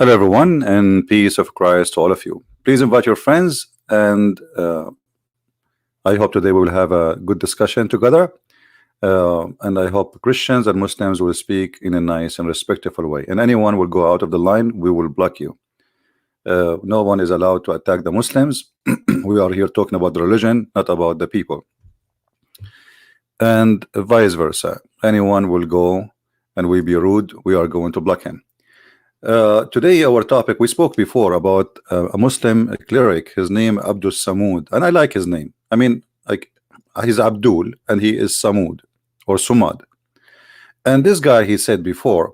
Hello, everyone, and peace of Christ to all of you. Please invite your friends, and I hope today we will have a good discussion together. And I hope Christians and Muslims will speak in a nice and respectful way. And anyone will go out of the line, we will block you. No one is allowed to attack the Muslims. We are here talking about the religion, not about the people. And vice versa. Anyone will go and we be rude, we are going to block him. Today our topic, we spoke before about a Muslim cleric, his name Abdul Samud, and I like his name. I mean, like, he's Abdul and he is Samud or Sumad. And this guy, he said before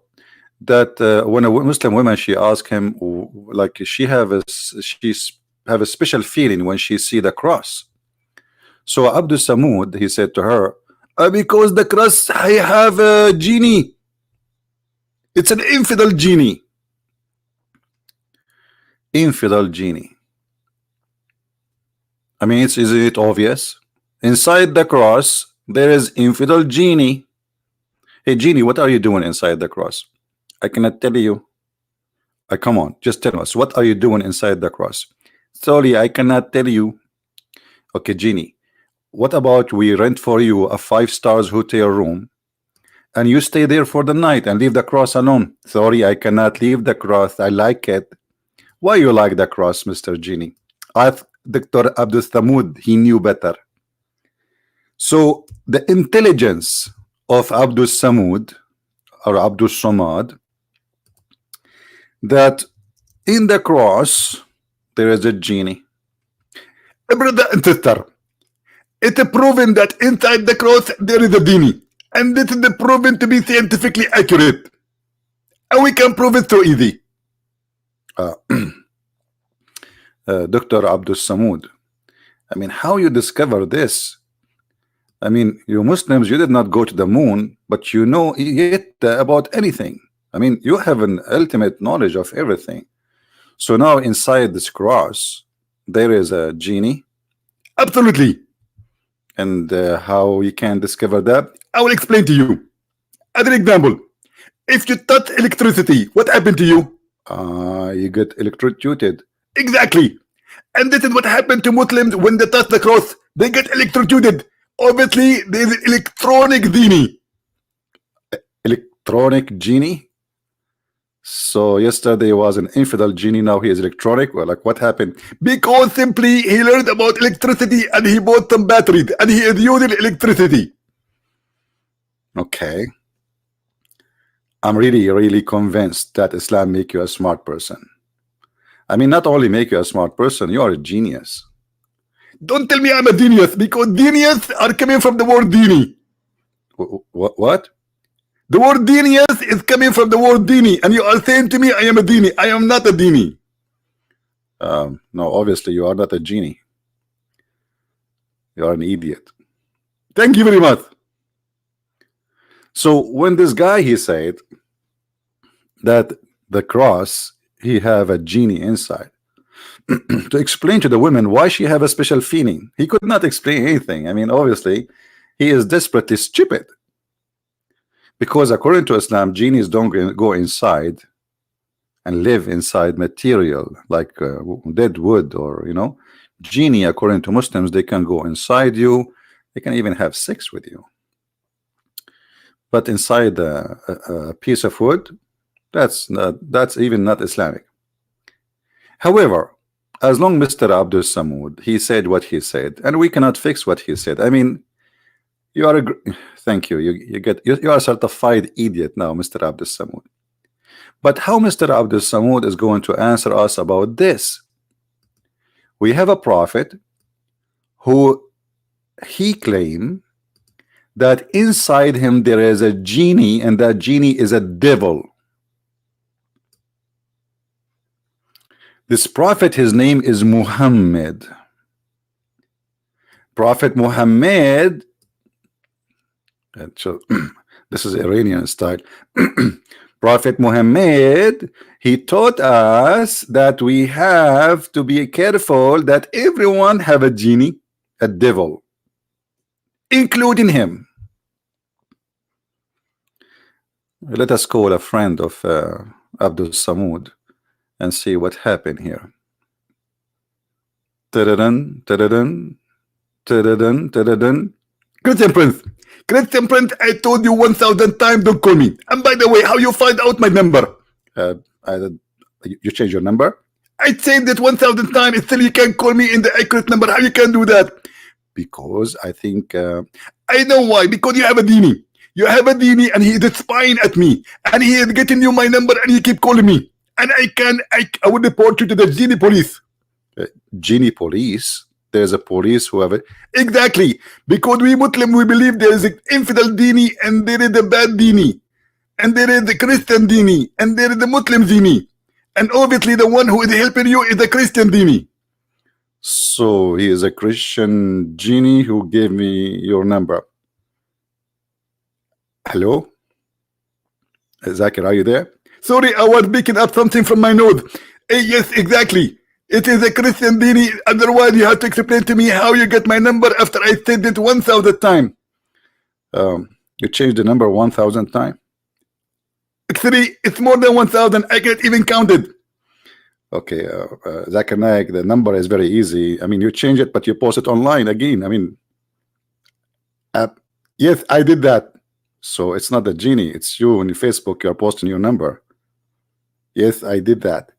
that when a Muslim woman, she asked him, like, she have a special feeling when she see the cross. So Abdul Samud, he said to her, because the cross, I have a genie. It's an infidel genie. Infidel genie. I mean, isn't it obvious? Inside the cross there is infidel genie. Hey genie, what are you doing inside the cross? I cannot tell you. Come on, just tell us, what are you doing inside the cross? Sorry, I cannot tell you. Okay, genie, what about we rent for you a 5-star hotel room and you stay there for the night and leave the cross alone? Sorry, I cannot leave the cross. I like it. Why you like the cross, Mr. Genie? Dr. Abdul Samud, he knew better. So the intelligence of Abdul Samud or Abdul Somad, that in the cross there is a genie. Brother and sister, it is proven that inside the cross there is a genie, and this is proven to be scientifically accurate, and we can prove it so easy. Dr. Abdul Samud, I mean, how you discover this? I mean, you Muslims, you did not go to the moon, but you know yet about anything. I mean, you have an ultimate knowledge of everything. So now inside this cross there is a genie? Absolutely. And how you can discover that? I will explain to you. As an example, if you touch electricity, what happened to you? You get electrocuted. Exactly. And this is what happened to Muslims when they touch the cross. They get electrocuted. Obviously, there is an electronic genie. Electronic genie? So yesterday was an infidel genie, now he is electronic. Well, like, what happened? Because simply he learned about electricity and he bought some batteries and he is using electricity. Okay. I'm really convinced that Islam make you a smart person. I mean, not only make you a smart person, you are a genius. Don't tell me I'm a genius, because genius are coming from the word genie. What? The word genius is coming from the word genie, and you are saying to me I am a genie. I am not a genie. No, obviously you are not a genie. You are an idiot. Thank you very much. So when this guy, he said that the cross, he have a genie inside, to explain to the women why she have a special feeling, he could not explain anything. I mean, obviously he is desperately stupid, because according to Islam, genies don't go inside and live inside material like dead wood, or, you know, genie, according to Muslims, they can go inside you, they can even have sex with you, but inside a piece of wood, that's even not Islamic. However, as long Mr. Abdul Samud, he said what he said, and we cannot fix what he said. I mean, you are thank you. You are a certified idiot now, Mr. Abdul Samud. But how Mr. Abdul Samud is going to answer us about this? We have a prophet who he claimed that inside him there is a genie, and that genie is a devil. This prophet, his name is Muhammad. Prophet Muhammad, so this is Iranian style. Prophet Muhammad, he taught us that we have to be careful that everyone have a genie, a devil, including him. Let us call a friend of Abdul Samud and see what happened here. Ta-da-dun, ta-da-dun, ta-da-dun, ta-da-dun. Christian Prince. Christian Prince, I told you 1,000 times, don't call me. And by the way, how you find out my number? You change your number? I changed it 1,000 times. Still, you can't call me in the accurate number. How you can do that? Because I think I know why. Because you have a dini. You have a dini, and he is spying at me, and he is getting you my number, and he keep calling me, and I would report you to the genie police. Genie police? There's a police who have it. Exactly, because we Muslim, we believe there is an infidel dini, and there is a bad dini, and there is the Christian dini, and there is the Muslim dini, and obviously the one who is helping you is the Christian dini. So he is a Christian genie who gave me your number. Hello? Zakir, are you there? Sorry, I was picking up something from my nose. Yes, exactly. It is a Christian dini. Otherwise, you have to explain to me how you get my number after I said it 1,000 times. You changed the number 1,000 times? Actually, it's more than 1,000. I can't even count it. Okay, Zakir Naik, the number is very easy. I mean, you change it, but you post it online again. I mean, yes, I did that. So it's not the genie, it's you on your Facebook, you're posting your number. Yes, I did that.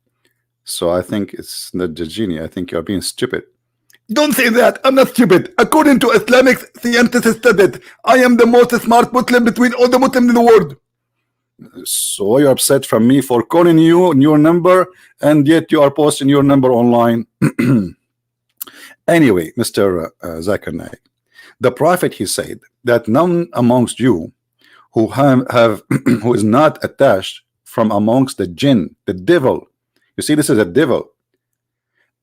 So I think it's not the genie. I think you're being stupid. Don't say that. I'm not stupid. According to Islamic scientists studied, I am the most smart Muslim between all the Muslims in the world. So you're upset from me for calling you on your number, and yet you are posting your number online. Anyway, Mr. Zakir Naik, the Prophet, he said that none amongst you who who is not attached from amongst the jinn, the devil. You see, this is a devil,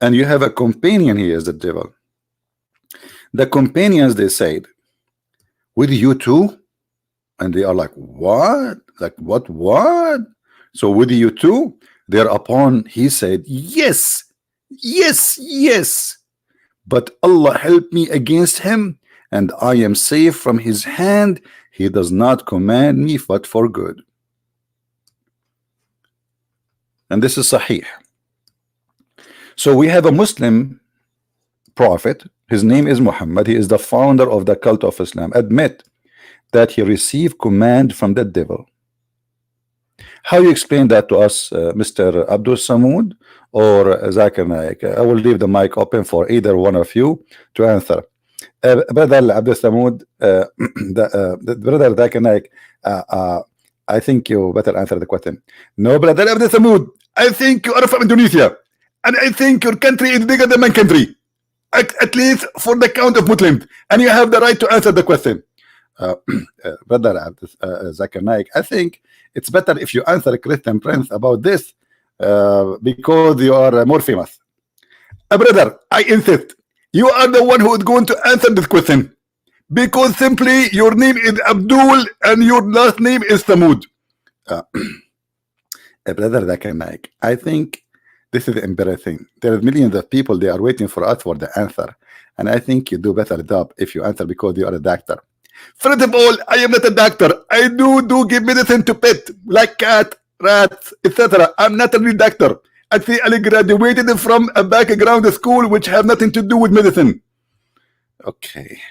and you have a companion here is the devil. The companions, they said, with you too, and they are like, what? Like what? So with you too? Thereupon he said, yes, but Allah help me against him, and I am safe from his hand. He does not command me but for good. And this is Sahih. So we have a Muslim prophet. His name is Muhammad. He is the founder of the cult of Islam. Admit that he received command from the devil. How you explain that to us, Mr. Abdul Somad or Zakir Naik? I will leave the mic open for either one of you to answer. Brother Abdul Somad, brother Zakir Naik, I think you better answer the question. No, brother Abdul Somad, I think you are from Indonesia, and I think your country is bigger than my country, at least for the count of Muslims, and you have the right to answer the question. Brother Zakir Naik, I think it's better if you answer Christian Prince about this because you are more famous. Brother, I insist, you are the one who is going to answer this question, because simply your name is Abdul and your last name is Samud. Brother Zakir Naik, I think this is embarrassing. There are millions of people, they are waiting for us for the answer, and I think you do better job if you answer because you are a doctor. First of all, I am not a doctor. I do give medicine to pet like cat, rats, etc. I'm not a real doctor. Actually, I graduated from a background school which have nothing to do with medicine. Okay.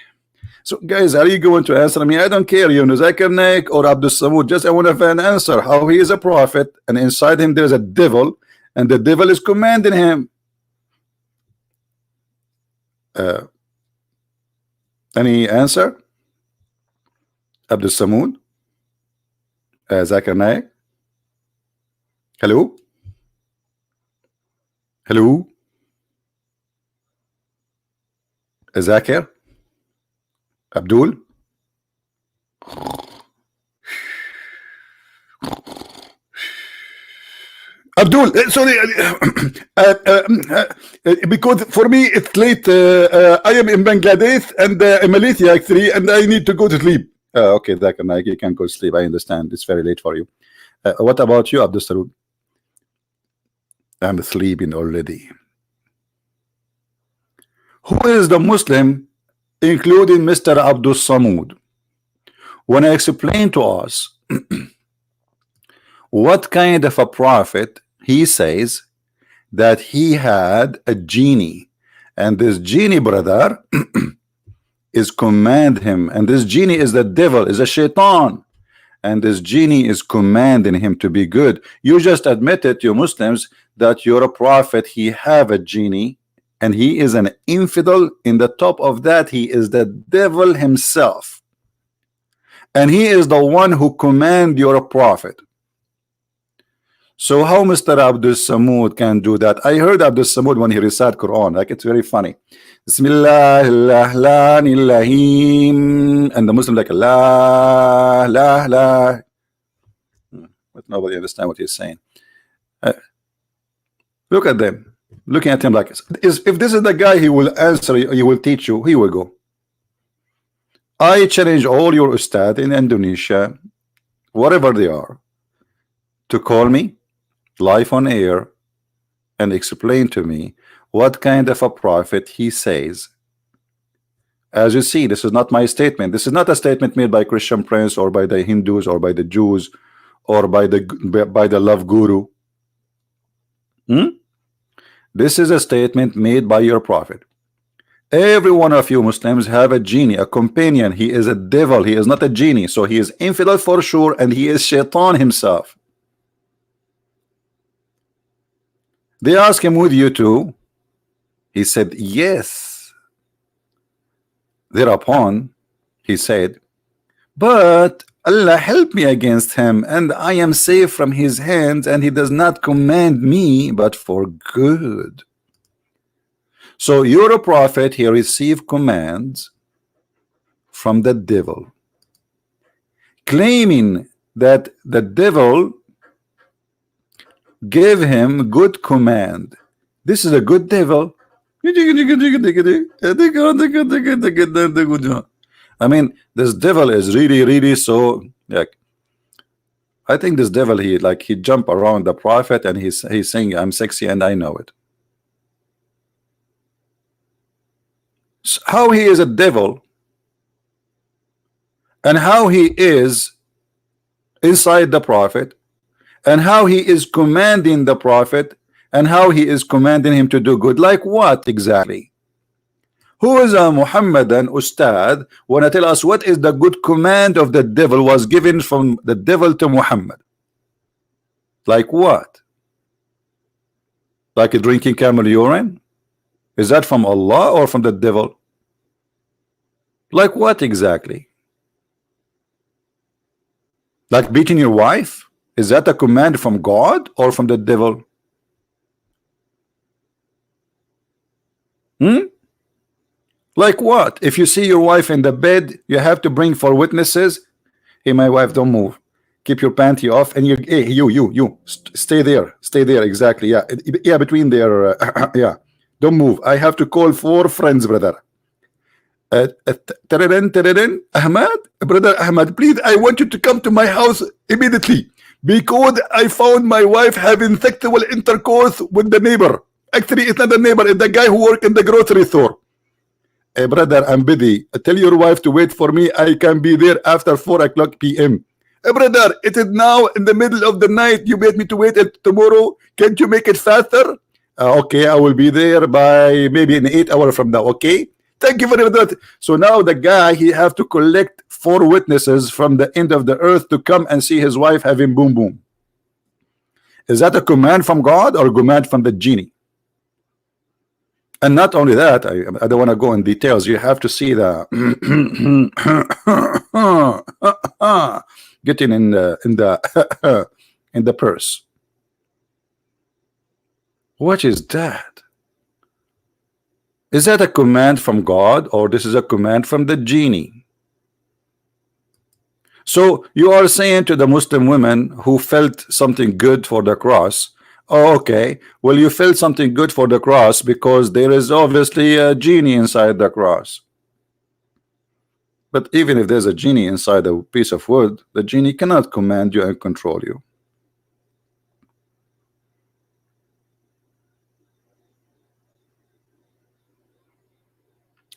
So guys, are you going to answer me? I don't care, you know, Zakir Naik or Abdul Somad. Just I want to have an answer. How he is a prophet, and inside him there's a devil, and the devil is commanding him. Any answer? Abdul Somad? Zakir Naik? Hello? Hello? Zakir? Abdul? Abdul, sorry, because for me it's late. I am in Bangladesh and in Malaysia actually, and I need to go to sleep. Okay, Zakir Naik, you can go to sleep. I understand. It's very late for you. What about you, Abdul Somad? I'm sleeping already. Who is the Muslim, including Mr. Abdul Somad? When I explain to us what kind of a prophet he says that he had a genie, and this genie, brother, is command him, and this genie is the devil, is a shaitan, and this genie is commanding him to be good. You just admitted, you Muslims, that you're a prophet, he have a genie, and he is an infidel. In the top of that, he is the devil himself, and he is the one who command your prophet. So how Mr. Abdul Samad can do that? I heard Abdul Samad when he recite Quran, like it's very funny. Bismillahirrahmanirrahim, and the Muslim like la la la, but nobody understand what he's saying. Look at them, looking at him like if this is the guy, he will answer, he will teach you, he will go. I challenge all your Ustad in Indonesia, whatever they are, to call me live on air and explain to me what kind of a prophet he says. As you see, this is not my statement. This is not a statement made by Christian Prince or by the Hindus or by the Jews or by the love guru. This is a statement made by your prophet. Every one of you Muslims have a genie, a companion. He is a devil, he is not a genie, so he is infidel for sure, and he is shaitan himself. They asked him, with you too? He said yes. Thereupon he said, but Allah help me against him, and I am safe from his hands, and he does not command me but for good. So you're a prophet, he received commands from the devil, claiming that the devil gave him good command. This is a good devil. I mean, this devil is really so, like, I think this devil, he jump around the prophet, and he's saying I'm sexy and I know it. So how he is a devil, and how he is inside the prophet, and how he is commanding the prophet, and how he is commanding him to do good. Like what exactly? Who is a Muhammadan Ustad wanna tell us what is the good command of the devil was given from the devil to Muhammad? Like what? Like drinking camel urine? Is that from Allah or from the devil? Like what exactly? Like beating your wife? Is that a command from God or from the devil? Like what? If you see your wife in the bed, you have to bring 4 witnesses. Hey, my wife, don't move. Keep your panty off, and hey, you, stay there, exactly. Yeah, between there. Yeah, don't move. I have to call 4 friends, brother. Ahmad, brother Ahmad, please, I want you to come to my house immediately, because I found my wife having sexual intercourse with the neighbor. Actually, it's not the neighbor, it's the guy who works in the grocery store. Hey, brother, I'm busy. Tell your wife to wait for me. I can be there after 4 o'clock p.m. Hey, brother, it is now in the middle of the night. You made me to wait until tomorrow. Can't you make it faster? Okay, I will be there by maybe in 8 hours from now. Okay, thank you very much. So now the guy, he have to collect 4 witnesses from the end of the earth to come and see his wife having boom boom. Is that a command from God or a command from the genie? And not only that, I don't want to go in details. You have to see the getting in the in the purse. What is that? Is that a command from God, or this is a command from the genie? So you are saying to the Muslim women who felt something good for the cross, oh, okay, well, you felt something good for the cross because there is obviously a genie inside the cross. But even if there's a genie inside a piece of wood, the genie cannot command you and control you.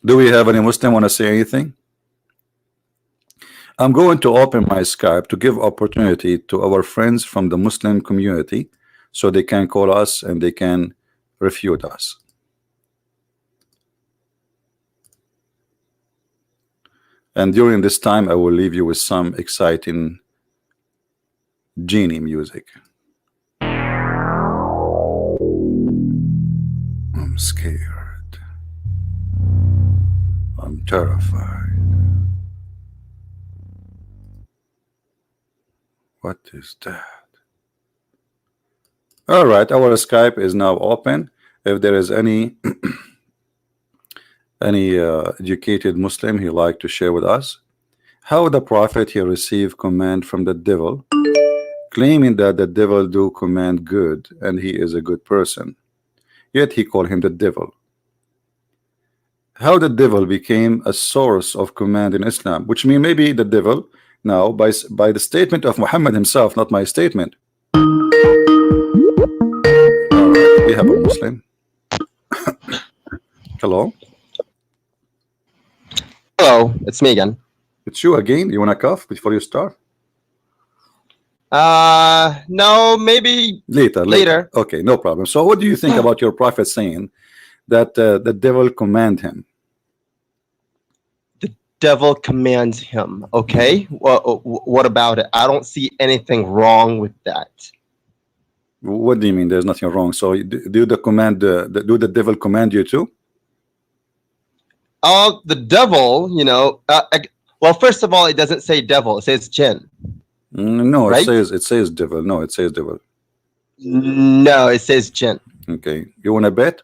Do we have any Muslim want to say anything? I'm going to open my Skype to give opportunity to our friends from the Muslim community, so they can call us and they can refute us. And during this time, I will leave you with some exciting genie music. I'm scared. I'm terrified. What is that? All right, our Skype is now open. If there is any educated Muslim he like to share with us how the prophet he received command from the devil, claiming that the devil do command good and he is a good person, yet he called him the devil. How the devil became a source of command in Islam, which means maybe the devil now by the statement of Muhammad himself, not my statement. All right, we have a Muslim. Hello. Hello, it's me again. It's you again. You wanna cough before you start? No, maybe later. Okay, no problem. So what do you think about your prophet saying that the devil command him? The devil commands him. Okay, well, what about it? I don't see anything wrong with that. What do you mean there's nothing wrong? So do the devil command you too? The devil, you know, well, first of all, it doesn't say devil, it says jinn. No, right? it says devil. No, it says devil. No, it says jinn. Okay, you want to bet?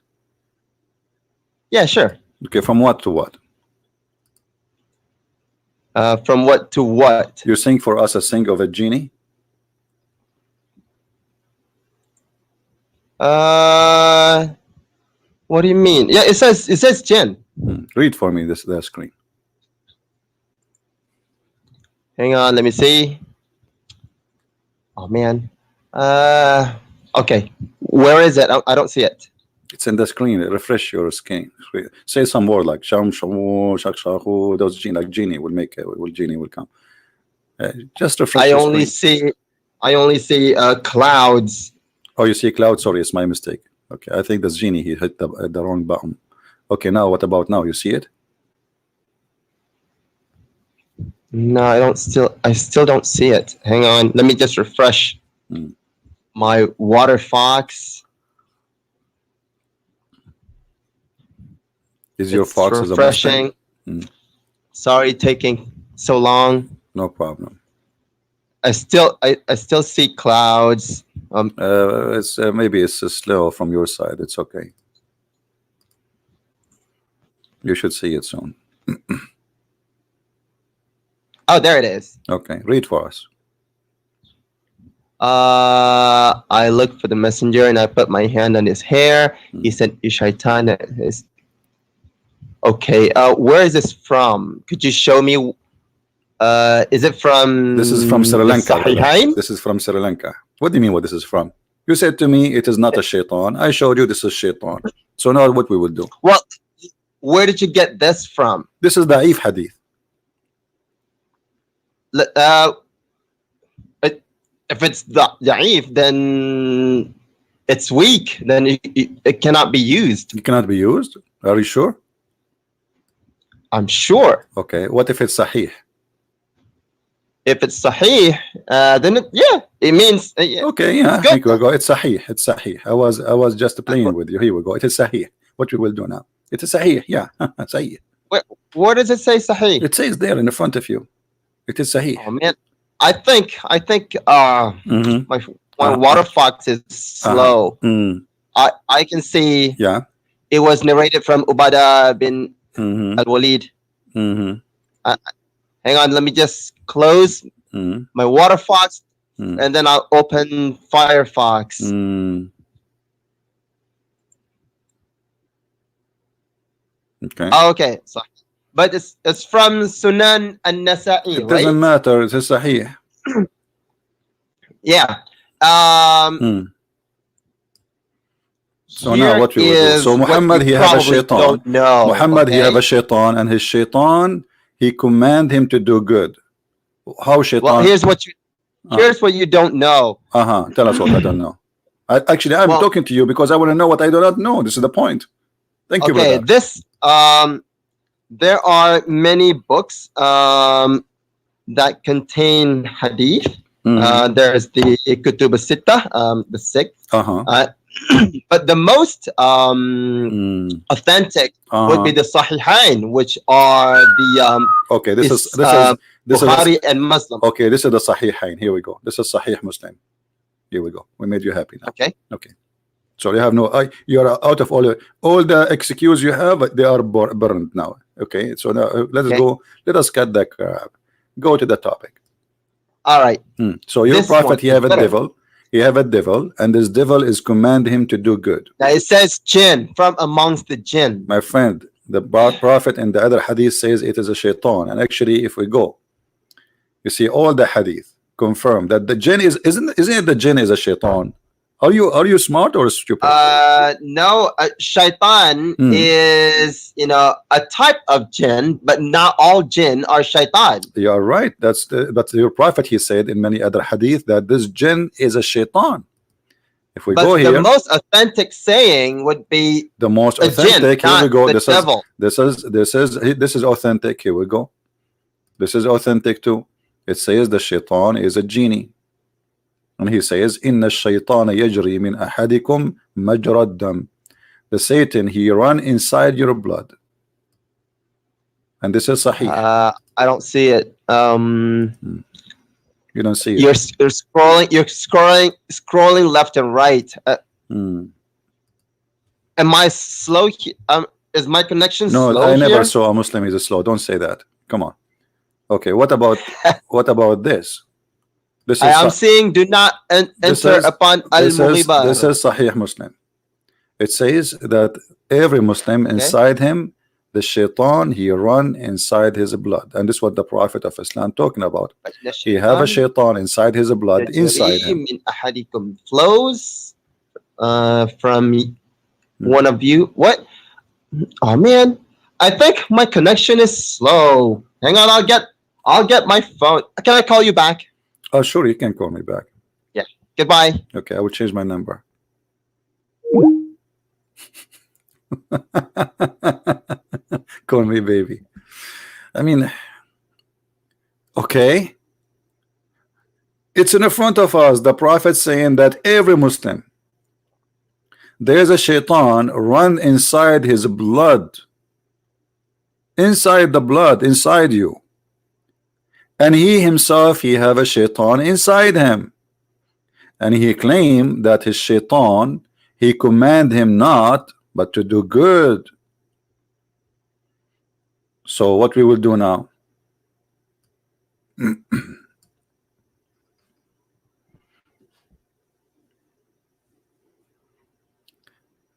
Yeah, sure. Okay, from what to what? From what to what? You're saying for us a thing of a genie? What do you mean? Yeah, it says jinn. Read for me the screen. Hang on, let me see. Oh man. Okay. Where is it? I don't see it. It's in the screen. Refresh your screen. Say some word like sham shamu shak shahu. Those genie like genie will make it. Genie will come. Just refresh. I only see clouds. Oh, you see clouds? Sorry, it's my mistake. Okay, I think that's genie. He hit the wrong button. Okay, now what about now? You see it? No, I still don't see it. Hang on, let me just refresh my water fox. Is your fox refreshing? Sorry, taking so long. No problem. I still see clouds. It's maybe it's slow from your side. It's okay. You should see it soon. Oh, there it is. Okay, read for us. I looked for the messenger and I put my hand on his hair. He said, "Shaitan." Okay. Where is this from? Could you show me? Is it from? This is from Sri Lanka. Sahihain? This is from Sri Lanka. What do you mean? What this is from? You said to me it is not a shaitan. I showed you this is shaitan. So now what we will do? Well, where did you get this from? This is da'if hadith. If it's da'if, then it's weak. Then it cannot be used. It cannot be used. Are you sure? I'm sure. Okay. What if it's sahih? If it's sahih, then it means okay. Yeah. Here we go. It's sahih. It's sahih. I was just playing with you. Here we go. It is sahih. What we will do now? It is sahih. Yeah. Sahih. Where does it say sahih? It says there in the front of you. It is sahih. Oh man, I think my water fox is slow. I can see. Yeah. It was narrated from Ubadah bin Al-Walid. Hang on, let me just close my water fox and then I'll open Firefox. Okay. Oh, okay. So, but it's from Sunan An-Nasa'i, It doesn't matter. It's sahih. Yeah. So now what we will do? So Muhammad he have a shaitan. Muhammad he have a shaitan, and his shaitan he command him to do good. How shaitan? Well, here's what you don't know. Tell us what I don't know. Actually, I'm Well, talking to you because I want to know what I do not know. This is the point. Thank you, okay, brother. this there are many books that contain hadith. There's the Kutub al-Sitta, the sixth. But the most authentic would be the Sahihain, which are the okay, this is Bukhari and Muslim. Okay, this is the Sahihain. Here we go. This is Sahih Muslim. Here we go. We made you happy now. Okay. Okay. So you have no, you are out of all the excuses you have. They are burned now. Okay. So now let's go. Let us cut the crap. Go to the topic. All right. So your prophet, he have a devil. He have a devil, and this devil is command him to do good. Now it says jinn, from amongst the jinn. My friend, the prophet in the other hadith says it is a shaitan. And actually, if we go, you see all the hadith confirm that the jinn isn't it the jinn is a shaitan? Are you smart or stupid? No, shaitan is, you know, a type of jinn, but not all jinn are shaitan. You are right. But your prophet, he said in many other hadith that this jinn is a shaitan. If we go here, the most authentic saying would be the most authentic. Here we go. This is authentic. Here we go. This is authentic too. It says the shaitan is a genie. And he says, "Inna shaytana yajri min ahadikum majra dam." The Satan, he run inside your blood. And this is sahih. I don't see it. You don't see it. You're scrolling left and right. Am I slow? Is my connection slow? No, I never saw a Muslim is slow. Don't say that. Come on. Okay, what about this? This is I'm seeing do not enter upon al-mughibah. This is Sahih Muslim. It says that every Muslim inside him, the shaitan, he run inside his blood. And this is what the Prophet of Islam talking about. He have a shaitan inside his blood, inside him. Flows from one of you. What? Oh man, I think my connection is slow. Hang on, I'll get my phone. Can I call you back? Oh, sure, you can call me back. Yeah. Goodbye. Okay, I will change my number. Call me baby. I mean, okay. It's in front of us. The Prophet saying that every Muslim, there's a shaitan run inside his blood. Inside the blood, inside you. And he himself, he have a shaitan inside him. And he claimed that his shaitan, he command him not, but to do good. So what we will do now?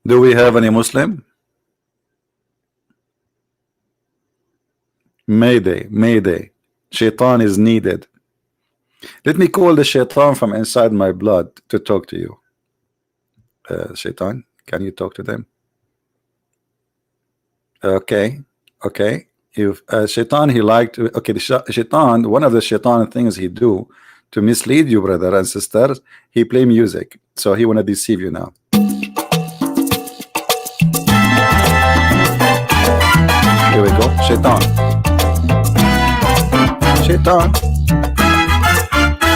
Do we have any Muslim? Mayday, mayday. Shaitan is needed. Let me call the shaitan from inside my blood to talk to you. Shaitan, can you talk to them? Okay, okay. If shaitan, he liked. Okay, the shaitan. One of the shaitan things he do to mislead you, brother and sisters, he play music. So he wanna deceive you now. Here we go, shaitan. Shaitan,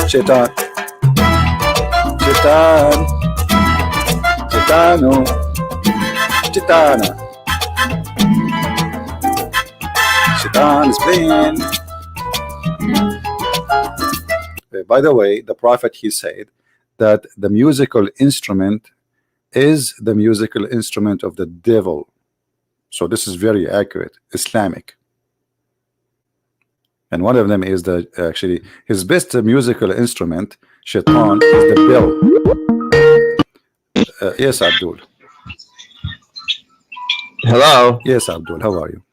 shaitan, shaitan, shaitano, shaitana. Shaitan is playing. By the way, the Prophet, he said that the musical instrument is the musical instrument of the devil. So this is very accurate, Islamic. And one of them is actually his best musical instrument, shaitan, is the bell. Yes, Abdul. Hello. Yes, Abdul. How are you?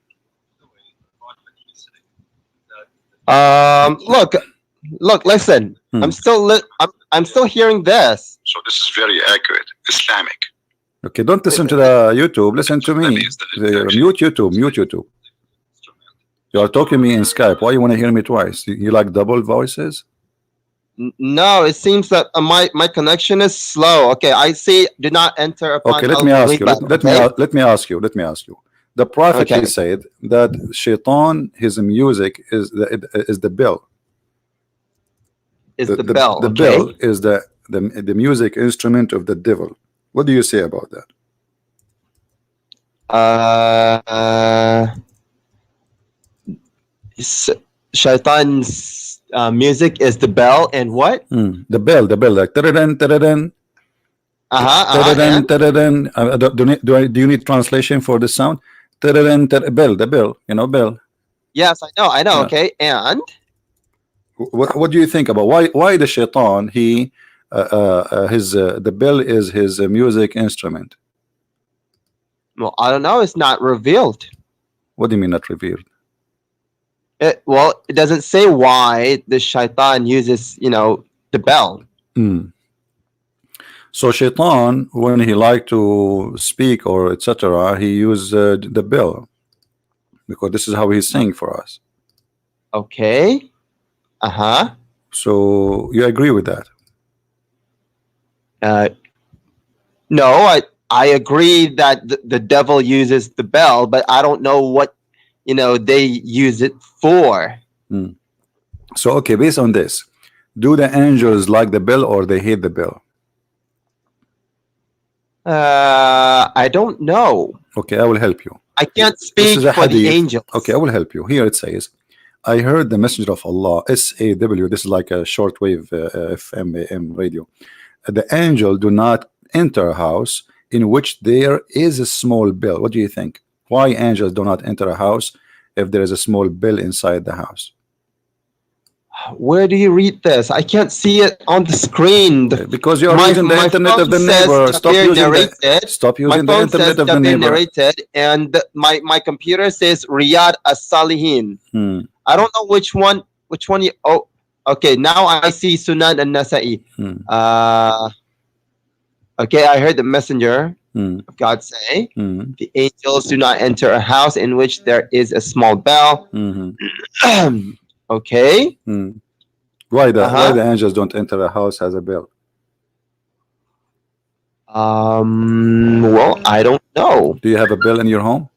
Look, listen. I'm still hearing this. So this is very accurate, Islamic. Okay, don't listen to the YouTube. Listen to me. Mute YouTube. Mute YouTube. You are talking to me in Skype. Why you want to hear me twice? You like double voices? No, it seems that my connection is slow. Okay, I see. Do not enter upon. Okay, let me ask you. Okay? Let me ask you. Let me ask you. The Prophet, he Okay. said that shaitan, his music is the bell. Is the bell? The Okay. bell is the music instrument of the devil. What do you say about that? Shaitan's music is the bell and what? The bell, like taradan, taradan, taradan, And taradan. Do you need translation for the sound? Taradan, bell, the bell, you know, bell. yes, I know. Yeah. Okay, and What do you think about why the shaitan, he the bell is his music instrument? well, I don't know. It's not revealed. What do you mean not revealed? Well, it doesn't say why the shaitan uses, the bell. So shaitan, when he like to speak or etc., he use the bell, because this is how he's saying for us. Okay. Uh-huh. So you agree with that? No, I agree that the devil uses the bell, but I don't know what they use it for. So okay, based on this, do the angels like the bell or they hate the bell? I don't know. Okay, I will help you. I can't This speak is a for the hadith. angels. Okay, I will help you. Here it says, I heard the messenger of Allah, SAW, this is like a shortwave FM radio. The angel do not enter a house in which there is a small bell. What do you think? Why angels do not enter a house if there is a small bell inside the house? Where do you read this? I can't see it on the screen. Because you are using the internet of the neighbor. Stop using the internet of the neighbor. Narrated, and my computer says Riyadh As-Salihin. I don't know which one you. Oh, okay. Now I see Sunan and Nasa'i. Okay, I heard the messenger of God say, the angels do not enter a house in which there is a small bell. Okay. Why the angels don't enter a house as a bell? Well, I don't know. Do you have a bell in your home?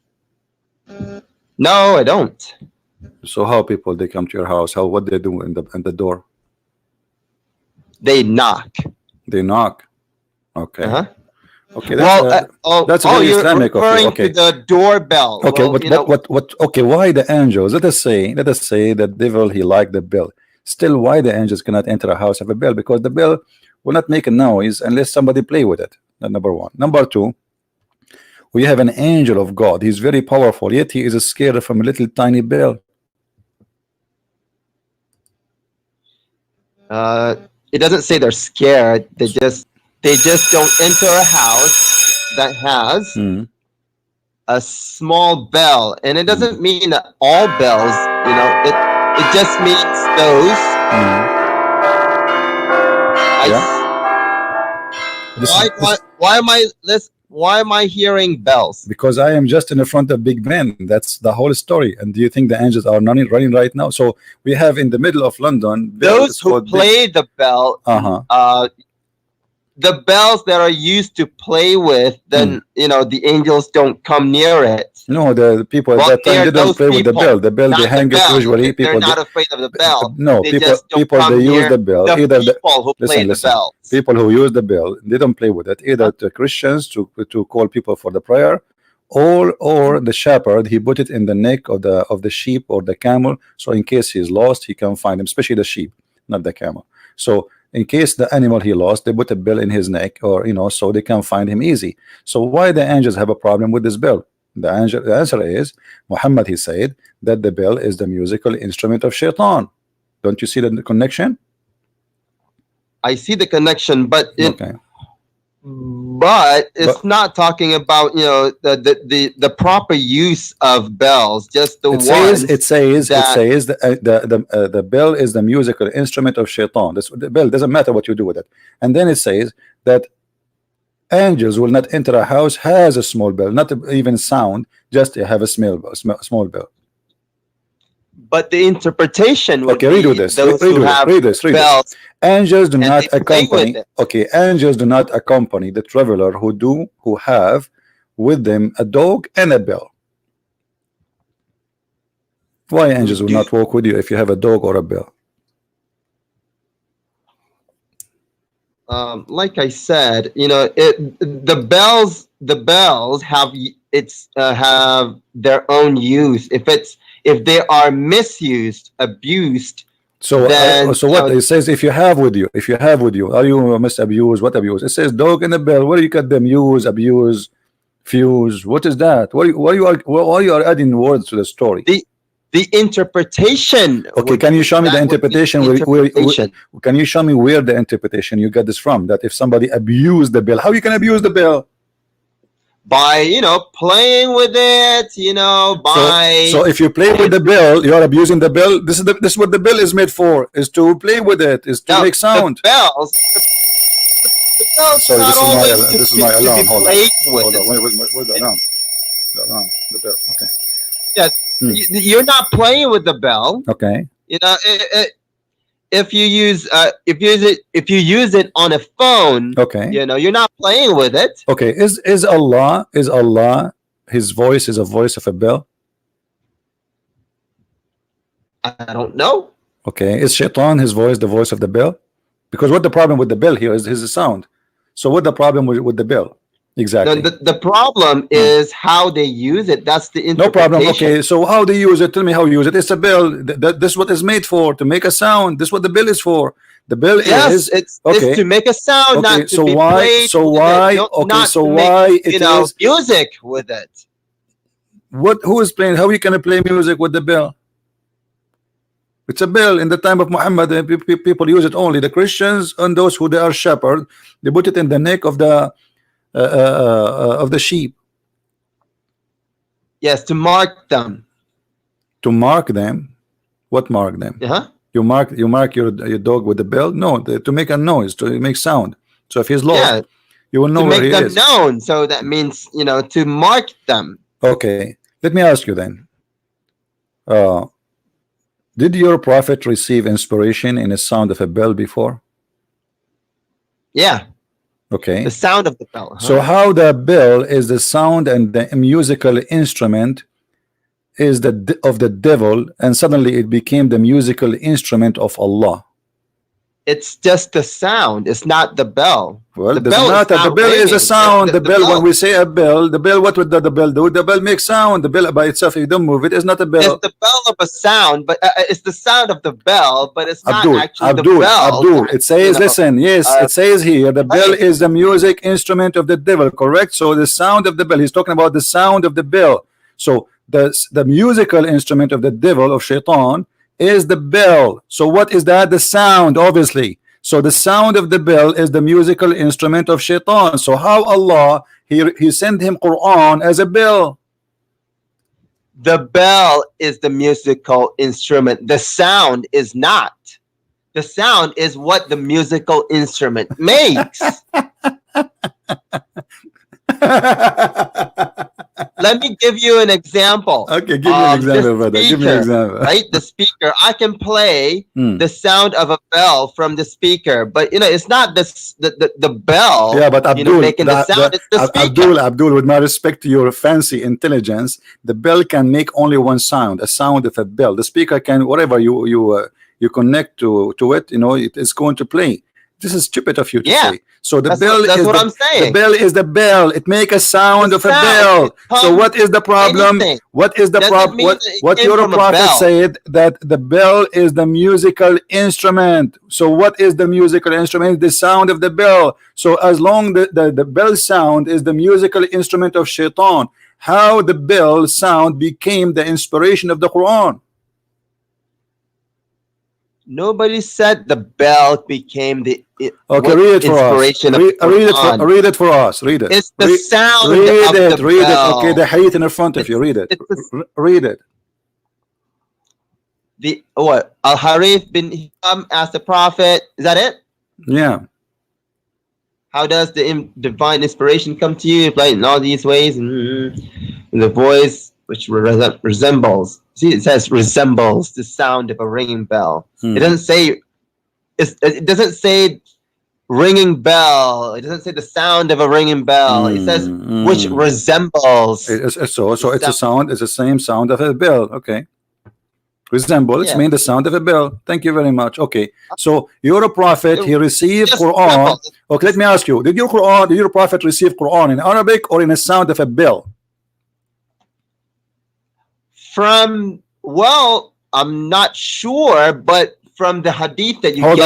No, I don't. So how people they come to your house? What they do in the door? They knock. They knock. Okay. Okay. That's very you're Islamic of you. Okay. To the doorbell. Okay. Well, what? Okay. Why the angels? Let us say the devil he liked the bell. Still, why the angels cannot enter a house of a bell? Because the bell will not make a noise unless somebody play with it. That's number one. Number two, we have an angel of God. He's very powerful, yet he is scared from a little tiny bell. It doesn't say they're scared. They just don't enter a house that has a small bell, and it doesn't mean that all bells. It just means those. Why am I hearing bells? Because I am just in the front of Big Ben. That's the whole story. And do you think the angels are running right now? So we have in the middle of London those who play the bell. The bells that are used to play with, then the angels don't come near it. No, the people at that time didn't play with the bell. The bell they hang it usually. They're not afraid of the bell. No, people they use the bell. Either people who play the bells. People who use the bell, they don't play with it. Either the Christians to call people for the prayer, or the shepherd, he put it in the neck of the sheep or the camel, so in case he's lost, he can find him. Especially the sheep, not the camel. So in case the animal he lost, they put a bell in his neck, or so they can find him easy. So why the angels have a problem with this bell? The answer is Muhammad. He said that the bell is the musical instrument of shaitan. Don't you see the connection? I see the connection, but okay. But it's not talking about the proper use of bells. Just the it says the bell is the musical instrument of shaitan. The bell doesn't matter what you do with it. And then it says that angels will not enter a house has a small bell, not even sound, just have a small bell. But the interpretation would Okay, read be this. those who have Read this. bells Angels do and not they play with accompany. it. Okay, angels do not accompany the traveler who have with them a dog and a bell. Why Who angels will do not walk with you if you have a dog or a bell? like I said, the bells have their own use. If they are misused, abused, So, then so what it says? If you have with you, are you must abuse? What abuse? It says dog and a bell. Where you cut them? Use, abuse, fuse. What is that? Why you are adding words to the story? The interpretation. Okay, can you show me the interpretation? Can you show me where the interpretation you got this from? That if somebody abused the bell, how you can abuse the bell? By playing with it, by so if you play with the bell, you are abusing the bell. This is what the bell is made for, is to play with it, is to make sound. The bells Sorry, not always this is my alarm. to be Hold on. played with. Hold on. Where's the alarm? The alarm. The bell. Okay. Yeah, you're not playing with the bell. Okay. If you use it on a phone, okay, you're not playing with it. Okay, is Allah his voice is a voice of a bell? I don't know. Okay, is Shaitan his voice the voice of the bell? Because what the problem with the bell here is his sound. So what the problem with the bell? Exactly. No, the problem is how they use it. That's the interpretation. No problem. Okay, so how they use it? Tell me how you use it. It's a bell. This is what it's made for, to make a sound. This is what the bell is for. The bell is it's to make a sound, okay, not to be played. So why? Okay, so why it is music with it? Who is playing? How you can play music with the bell? It's a bell. In the time of Muhammad, people use it only. The Christians and those who they are shepherd, they put it in the neck of the sheep. Yes, to mark them. To mark them? What mark them? You mark your dog with the bell? No, to make a noise, to make sound. So if he's lost, you will know where he is. To make them known. So that means to mark them. Okay, let me ask you then. Did your prophet receive inspiration in the sound of a bell before? Yeah. Okay. The sound of the bell. So how the bell is the sound and the musical instrument is of the devil, and suddenly it became the musical instrument of Allah? It's just the sound. It's not the bell. Well, the bell is a sound. The bell, when we say a bell, the bell, what would the bell do? The bell makes sound. The bell by itself, if you don't move it, is not a bell. It's the bell of a sound, but it's the sound of the bell, but it's not actually the bell. Abdul, it says, listen, yes, it says here, the bell is the music instrument of the devil, correct? So the sound of the bell, he's talking about the sound of the bell. So the musical instrument of the devil, of Shaitan, is the bell. So what is that? The sound, obviously. So the sound of the bell is the musical instrument of Shaitan. So how Allah he sent him Quran as a bell? The bell is the musical instrument. The sound is not. The sound is what the musical instrument makes. Let me give you an example. Okay, give me an example, brother. Give me an example. Right, the speaker. I can play the sound of a bell from the speaker, but it's not the bell. Yeah, but Abdul, making the sound. It's the speaker. Abdul, with my respect to your fancy intelligence, the bell can make only one sound, a sound of a bell. The speaker can, whatever you connect to it, it is going to play. This is stupid of you to say. So the bell is what I'm saying. The bell is the bell. It make a sound of a bell. So what is the problem? What is the problem? What your prophet said, that the bell is the musical instrument. So what is the musical instrument? The sound of the bell. So as long the bell sound is the musical instrument of Shaitan, how the bell sound became the inspiration of the Quran? Nobody said the bell became the read it for us. Read it for us. Read it. It's the sound. Read it. Okay, the hadith in front of you. Read it. Read it. The what? Al-Harith bin Hisham asked the Prophet. Is that it? Yeah. How does the divine inspiration come to you? Like in all these ways, and the voice which resembles. See, it says resembles the sound of a ringing bell. It doesn't say. It doesn't say ringing bell. It doesn't say the sound of a ringing bell. It says which resembles. So it's a sound. It's the same sound of a bell. Okay. Resemble. It's mean the sound of a bell. Thank you very much. Okay. So you're a prophet. He received Quran. Okay. Let me ask you. Did your prophet receive Quran in Arabic or in a sound of a bell? Well, I'm not sure, but from the hadith that you hold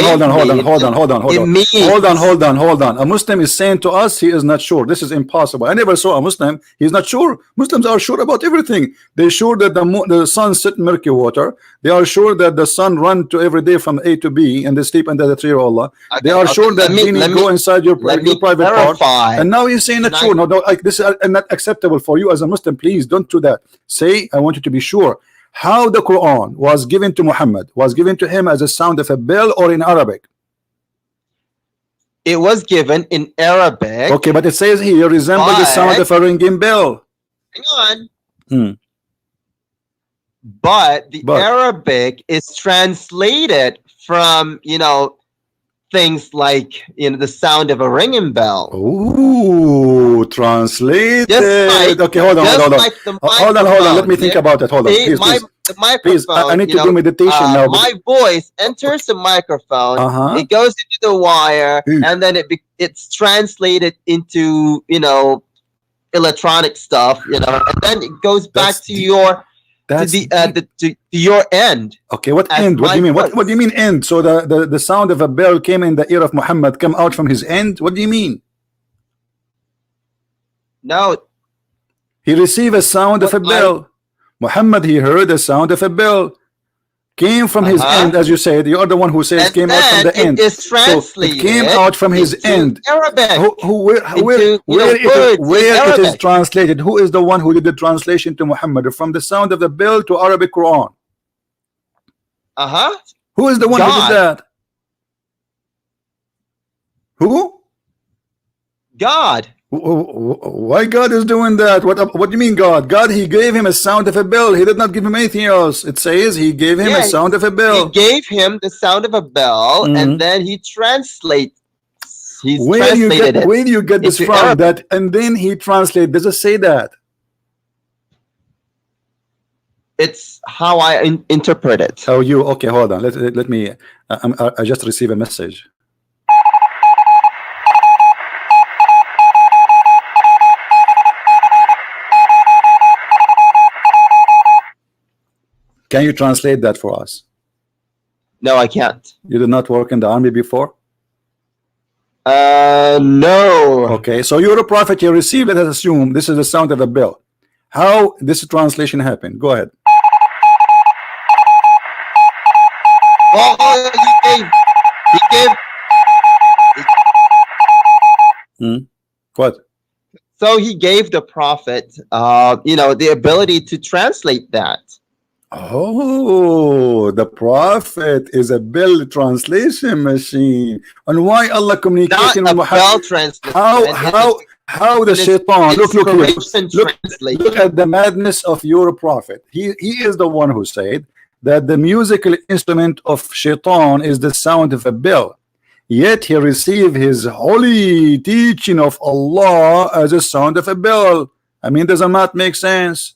on. A Muslim is saying to us he is not sure. This is impossible. I never saw a Muslim. He's not sure. Muslims are sure about everything. They're sure that the sun sit in murky water. They are sure that the sun run to every day from A to B and they sleep under the tree of Allah. They are sure that genie go inside your private part. And now you're saying not sure. No, like this is not acceptable for you as a Muslim. Please don't do that. Say I want you to be sure. How the Quran was given to Muhammad, was given to him as a sound of a bell or in Arabic? It was given in Arabic. Okay, but it says here resemble the sound of a ringing bell. Hang on. But the Arabic is translated from, things like, the sound of a ringing bell. Ooh, translated. Okay, hold on. Let me think about it. Hold on, please. I need to do meditation now. My voice enters the microphone. It goes into the wire, and then it's translated into electronic stuff. And then it goes back to your. To your end. Okay, what end? What do you mean? What do you mean end? So the sound of a bell came in the ear of Muhammad, come out from his end? What do you mean? No. He received a sound of a bell. Muhammad, he heard the sound of a bell. Came from his end, as you said. You are the one who says came out from the end. It is translated. So it came out from his end. Arabic. Where it is translated? Who is the one who did the translation to Muhammad from the sound of the bell to Arabic Quran? Who is the one who did that? Who? God. Why God is doing that? What do you mean God? God, he gave him a sound of a bell. He did not give him anything else. It says he gave him a sound of a bell. He gave him the sound of a bell, and then he translates. Where do you get this from? Arabic. That and then he translates. Does it say that? It's how I interpret it. Oh, okay? Hold on. Let me. I just received a message. Can you translate that for us? No, I can't. You did not work in the army before? No. Okay, so you're a prophet. You received, let us assume this is the sound of a bell. How this translation happened? Go ahead. Oh, he gave. What? So he gave the prophet, the ability to translate that. Oh, the prophet is a bell translation machine. And why Allah communicating with Muhammad? How the shaitan look at the madness of your prophet. He is the one who said that the musical instrument of shaitan is the sound of a bell. Yet he received his holy teaching of Allah as a sound of a bell. I mean, does not make sense?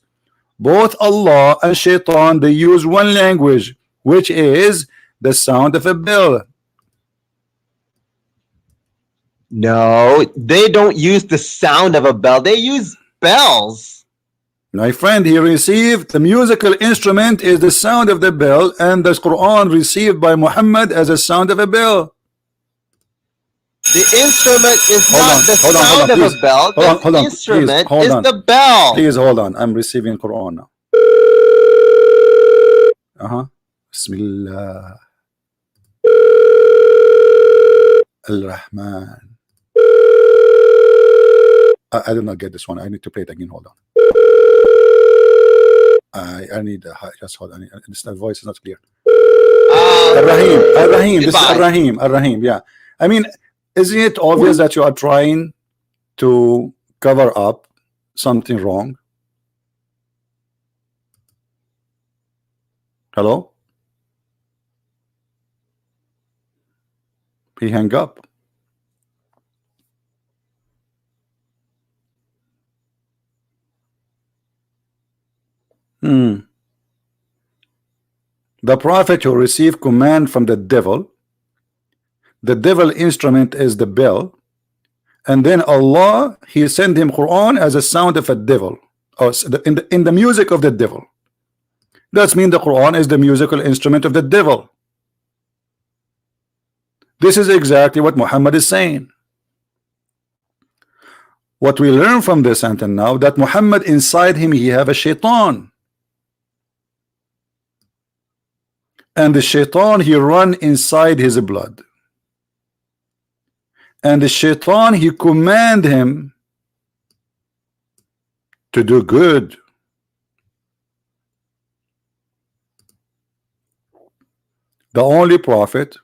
Both Allah and Shaitan, they use one language, which is the sound of a bell. No, they don't use the sound of a bell. They use bells. My friend, he received the musical instrument is the sound of the bell, and the Quran received by Muhammad as a sound of a bell. The instrument is not the sound of a bell. The instrument is the bell. Please hold on. I'm receiving Quran now. Bismillah. Al-Rahman. I did not get this one. I need to play it again. Hold on. I need just hold on. The voice is not clear. Ar-Rahim. This is Ar-Rahim. Yeah. I mean, isn't it obvious that you are trying to cover up something wrong? Hello? He hung up. The prophet who received command from the devil instrument is the bell, and then Allah, he sent him Quran as a sound of a devil, or in the music of the devil. That means the Quran is the musical instrument of the devil. This is exactly what Muhammad is saying. What we learn from this until now, that Muhammad inside him, he have a shaitan, and the shaitan, he run inside his blood, and the shaitan, he command him to do good. The only prophet,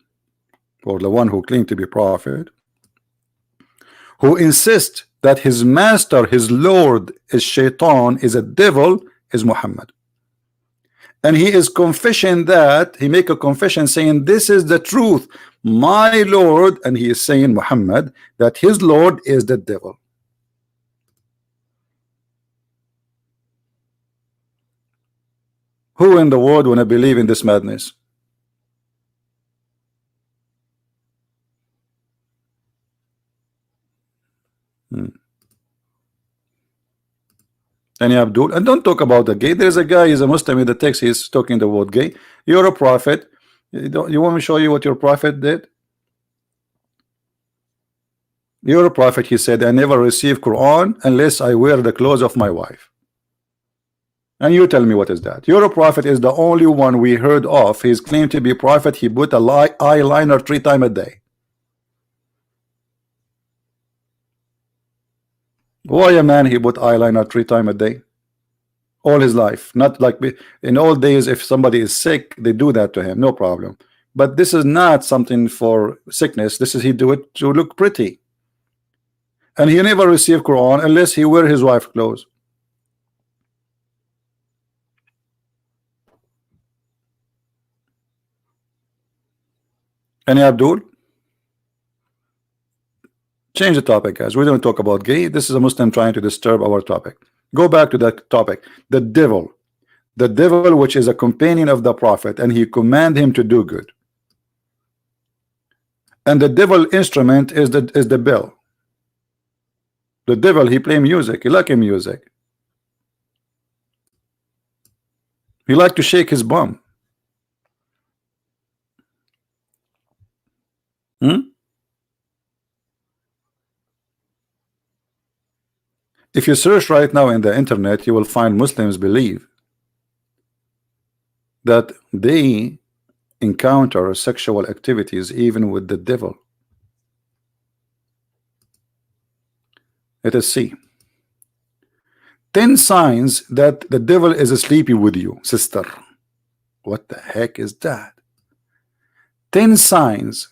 or the one who claimed to be prophet, who insists that his master, his Lord, is shaitan, is a devil, is Muhammad. And he is confessing that, he make a confession saying, this is the truth, my Lord, and he is saying, Muhammad, that his Lord is the devil. Who in the world wanna believe in this madness? Any Abdul? And don't talk about the gay. There's a guy, he's a Muslim in the text, he's talking the word gay. You're a prophet. You want me to show you what your prophet did? You're a prophet, he said, I never receive Quran unless I wear the clothes of my wife. And you tell me what is that? Your prophet is the only one we heard of. He's claimed to be prophet. He put a eyeliner 3 times a day. Why a man he put eyeliner 3 times a day? All his life. Not like in old days, if somebody is sick, they do that to him, no problem. But this is not something for sickness. This is, he do it to look pretty. And he never received Quran unless he wear his wife's clothes. Any Abdul? Change the topic, guys. We don't talk about gay. This is a Muslim trying to disturb our topic. Go back to that topic. The devil, which is a companion of the prophet, and he command him to do good. And the devil instrument is the bell. The devil, he play music. He like music. He like to shake his bum. If you search right now in the internet, you will find Muslims believe that they encounter sexual activities even with the devil. Let us see. 10 signs that the devil is sleepy with you, sister. What the heck is that? 10 signs.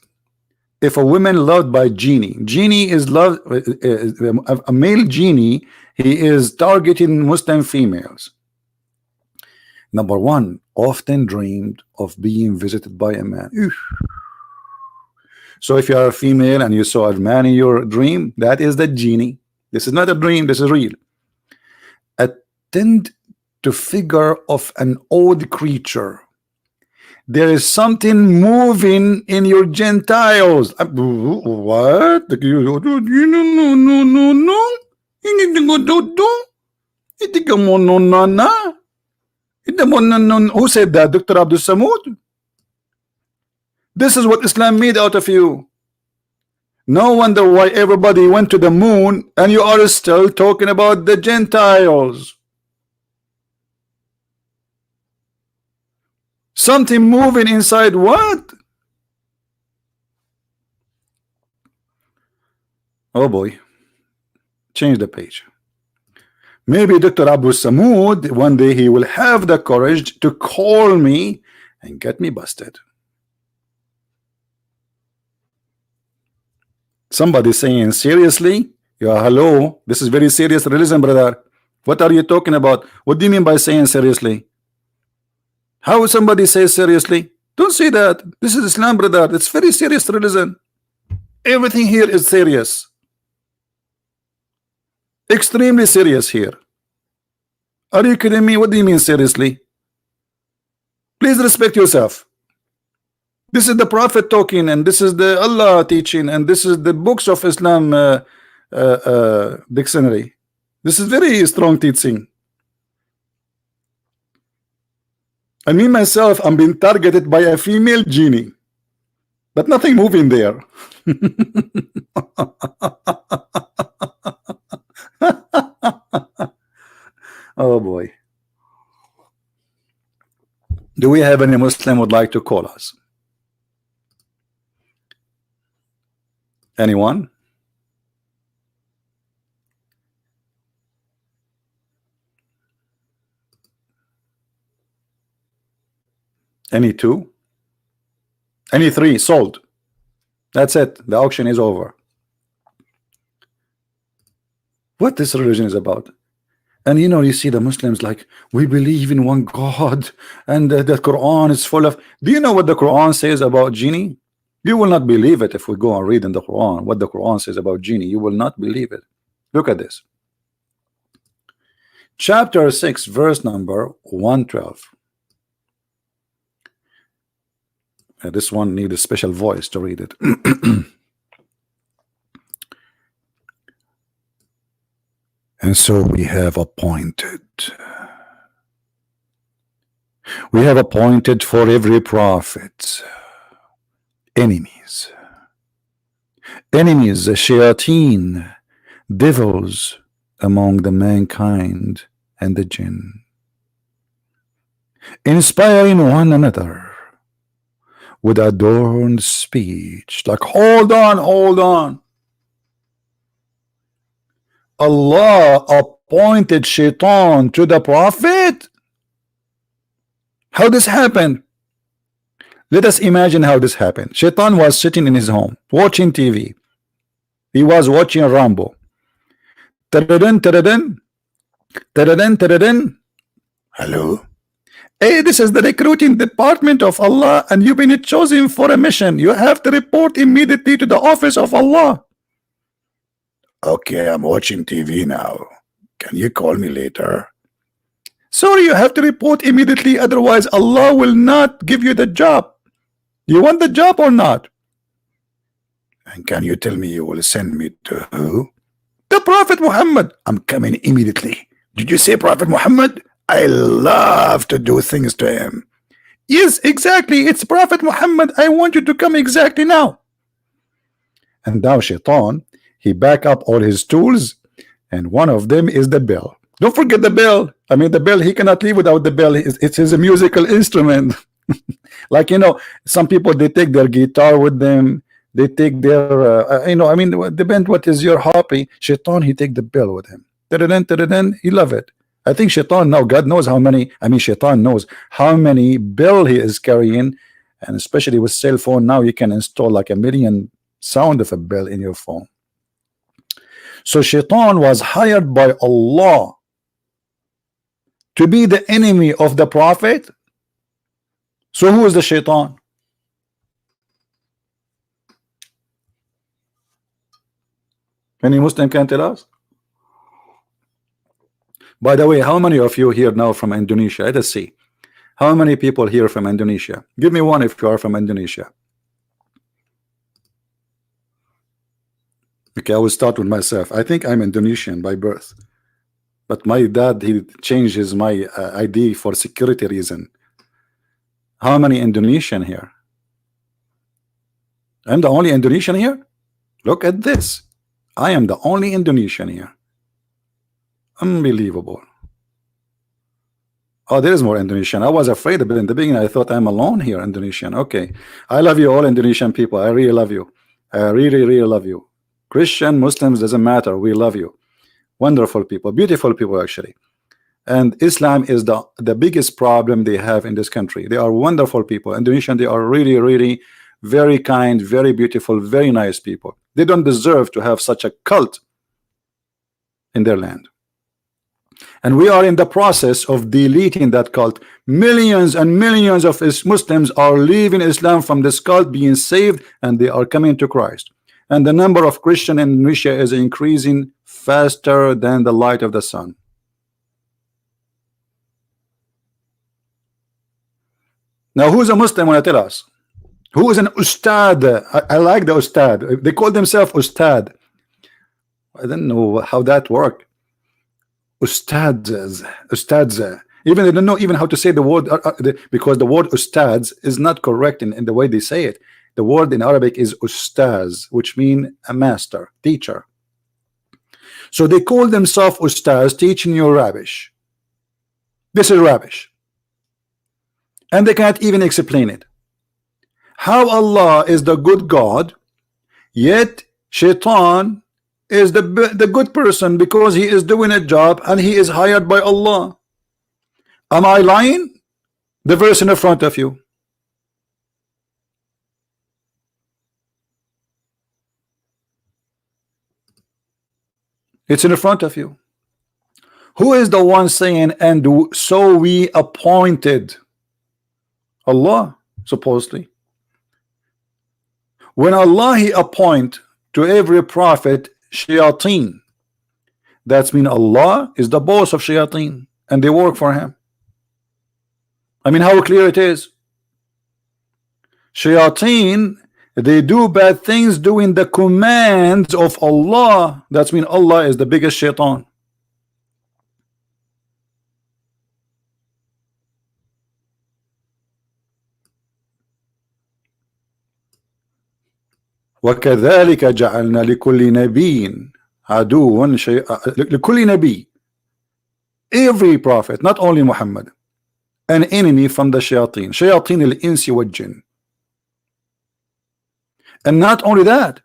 If a woman loved by genie is loved, a male genie, he is targeting Muslim females. Number 1, often dreamed of being visited by a man. So if you are a female and you saw a man in your dream, that is the genie. This is not a dream, this is real. Attend to figure of an old creature. There is something moving in your genitals. What? No. Who said that? Dr. Abdul Somad? This is what Islam made out of you. No wonder why everybody went to the moon and you are still talking about the Gentiles. Something moving inside what? Oh boy. Change the page. Maybe Dr. Abdul Somad, one day he will have the courage to call me and get me busted. Somebody saying, seriously? Yeah, hello. This is very serious religion, brother. What are you talking about? What do you mean by saying seriously? How would somebody say seriously? Don't say that. This is Islam, brother. It's very serious religion. Everything here is serious. Extremely serious here. Are you kidding me? What do you mean seriously? Please respect yourself. This is the Prophet talking, and this is the Allah teaching, and this is the books of Islam dictionary. This is very strong teaching. I mean myself, I'm being targeted by a female genie, but nothing moving there. Oh boy. Do we have any Muslim would like to call us? Anyone? Any two? Any three? Sold. That's it. The auction is over. What this religion is about? And you know, you see the Muslims like, we believe in one God, and the Quran is full of. Do you know what the Quran says about genie? You will not believe it if we go and read in the Quran what the Quran says about genie. You will not believe it. Look at this. Chapter 6, verse number 112. This one needs a special voice to read it. And so we have appointed for every prophet enemies, the shayateen, devils among the mankind and the jinn, inspiring one another with adorned speech. Like, hold on. Allah appointed shaitan to the prophet? How this happened? Let us imagine how this happened. Shaitan was sitting in his home watching TV. He was watching Rambo. Hello. Hey, this is the recruiting department of Allah, and you've been chosen for a mission. You have to report immediately to the office of Allah. Okay, I'm watching TV now. Can you call me later? Sorry, you have to report immediately, otherwise Allah will not give you the job. You want the job or not? And can you tell me you will send me to who? The Prophet Muhammad. I'm coming immediately. Did you say Prophet Muhammad? I love to do things to him. Yes, exactly. It's Prophet Muhammad. I want you to come exactly now. And now Shaitan, he back up all his tools, and one of them is the bell. Don't forget the bell. I mean, the bell, he cannot live without the bell. It is a musical instrument. Like, you know, some people, they take their guitar with them. They take their, you know, I mean, depend what is your hobby. Shaitan, he take the bell with him. He love it. I think Shaitan now, God knows how many, I mean, Shaitan knows how many bell he is carrying. And especially with cell phone, now you can install like 1 million sound of a bell in your phone. So Shaitan was hired by Allah to be the enemy of the Prophet. So who is the Shaitan? Any Muslim can tell us? By the way, how many of you here now from Indonesia? Let us see. How many people here from Indonesia? Give me one if you are from Indonesia. Okay, I will start with myself. I think I'm Indonesian by birth, but my dad, he changed my ID for security reason. How many Indonesian here? I'm the only Indonesian here? Look at this. I am the only Indonesian here. Unbelievable. Oh, there is more Indonesian. I was afraid of it in the beginning. I thought I'm alone here, Indonesian. Okay. I love you all, Indonesian people. I really love you. I really love you. Christian, Muslims, doesn't matter. We love you. Wonderful people, beautiful people, actually. And Islam is the biggest problem they have in this country. They are wonderful people. Indonesian, they are really very kind, very beautiful, very nice people. They don't deserve to have such a cult in their land. And we are in the process of deleting that cult. Millions and millions of Muslims are leaving Islam from this cult, being saved, and they are coming to Christ. And the number of Christians in Russia is increasing faster than the light of the sun. Now, who's a Muslim? Want to tell us? Who is an Ustad? I like the Ustad. They call themselves Ustad. I don't know how that worked. Ustads. Even they don't know even how to say the word because the word Ustads is not correct in the way they say it. The word in Arabic is Ustaz, which means a master, teacher. So they call themselves Ustaz, teaching you rubbish. This is rubbish. And they can't even explain it. How Allah is the good God, yet Shaitan is the good person because he is doing a job and he is hired by Allah. Am I lying? The verse in the front of you. It's in the front of you. Who is the one saying, and so we appointed? Allah, supposedly. When Allah he appoint to every prophet shayateen, that's mean Allah is the boss of shayateen and they work for him. I mean, how clear it is. Shayateen, they do bad things doing the commands of Allah. That's mean Allah is the biggest shaitan. وكذلك جعلنا لكل نبي عدوا لكل نبي, every prophet, not only Muhammad, an enemy from the shayateen, shayateen al-insi wal-jinn. And not only that,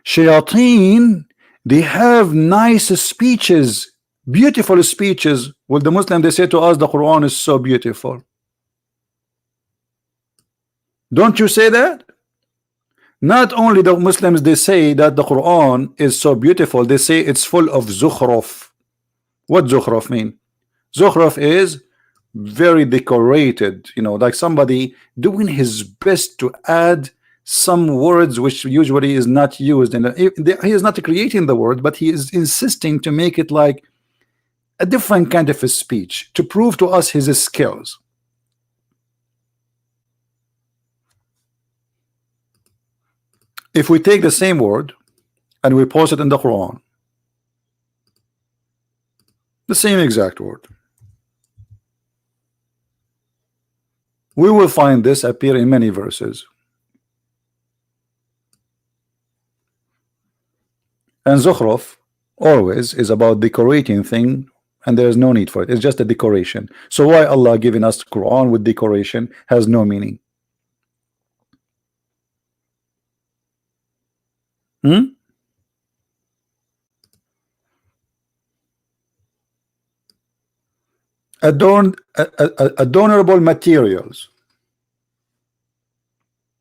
shayateen, they have nice speeches, beautiful speeches. Well, the Muslim, they say to us the Quran is so beautiful. Don't you say that? Not only the Muslims, they say that the Quran is so beautiful, they say it's full of zukhruf. What zukhruf mean? Zukhruf is very decorated, you know, like somebody doing his best to add some words which usually is not used, and he is not creating the word, but he is insisting to make it like a different kind of a speech to prove to us his skills. If we take the same word and we post it in the Quran, the same exact word, we will find this appear in many verses. And Zukhruf always is about decorating thing, and there is no need for it. It's just a decoration. So why Allah giving us Quran with decoration has no meaning? Adornable materials.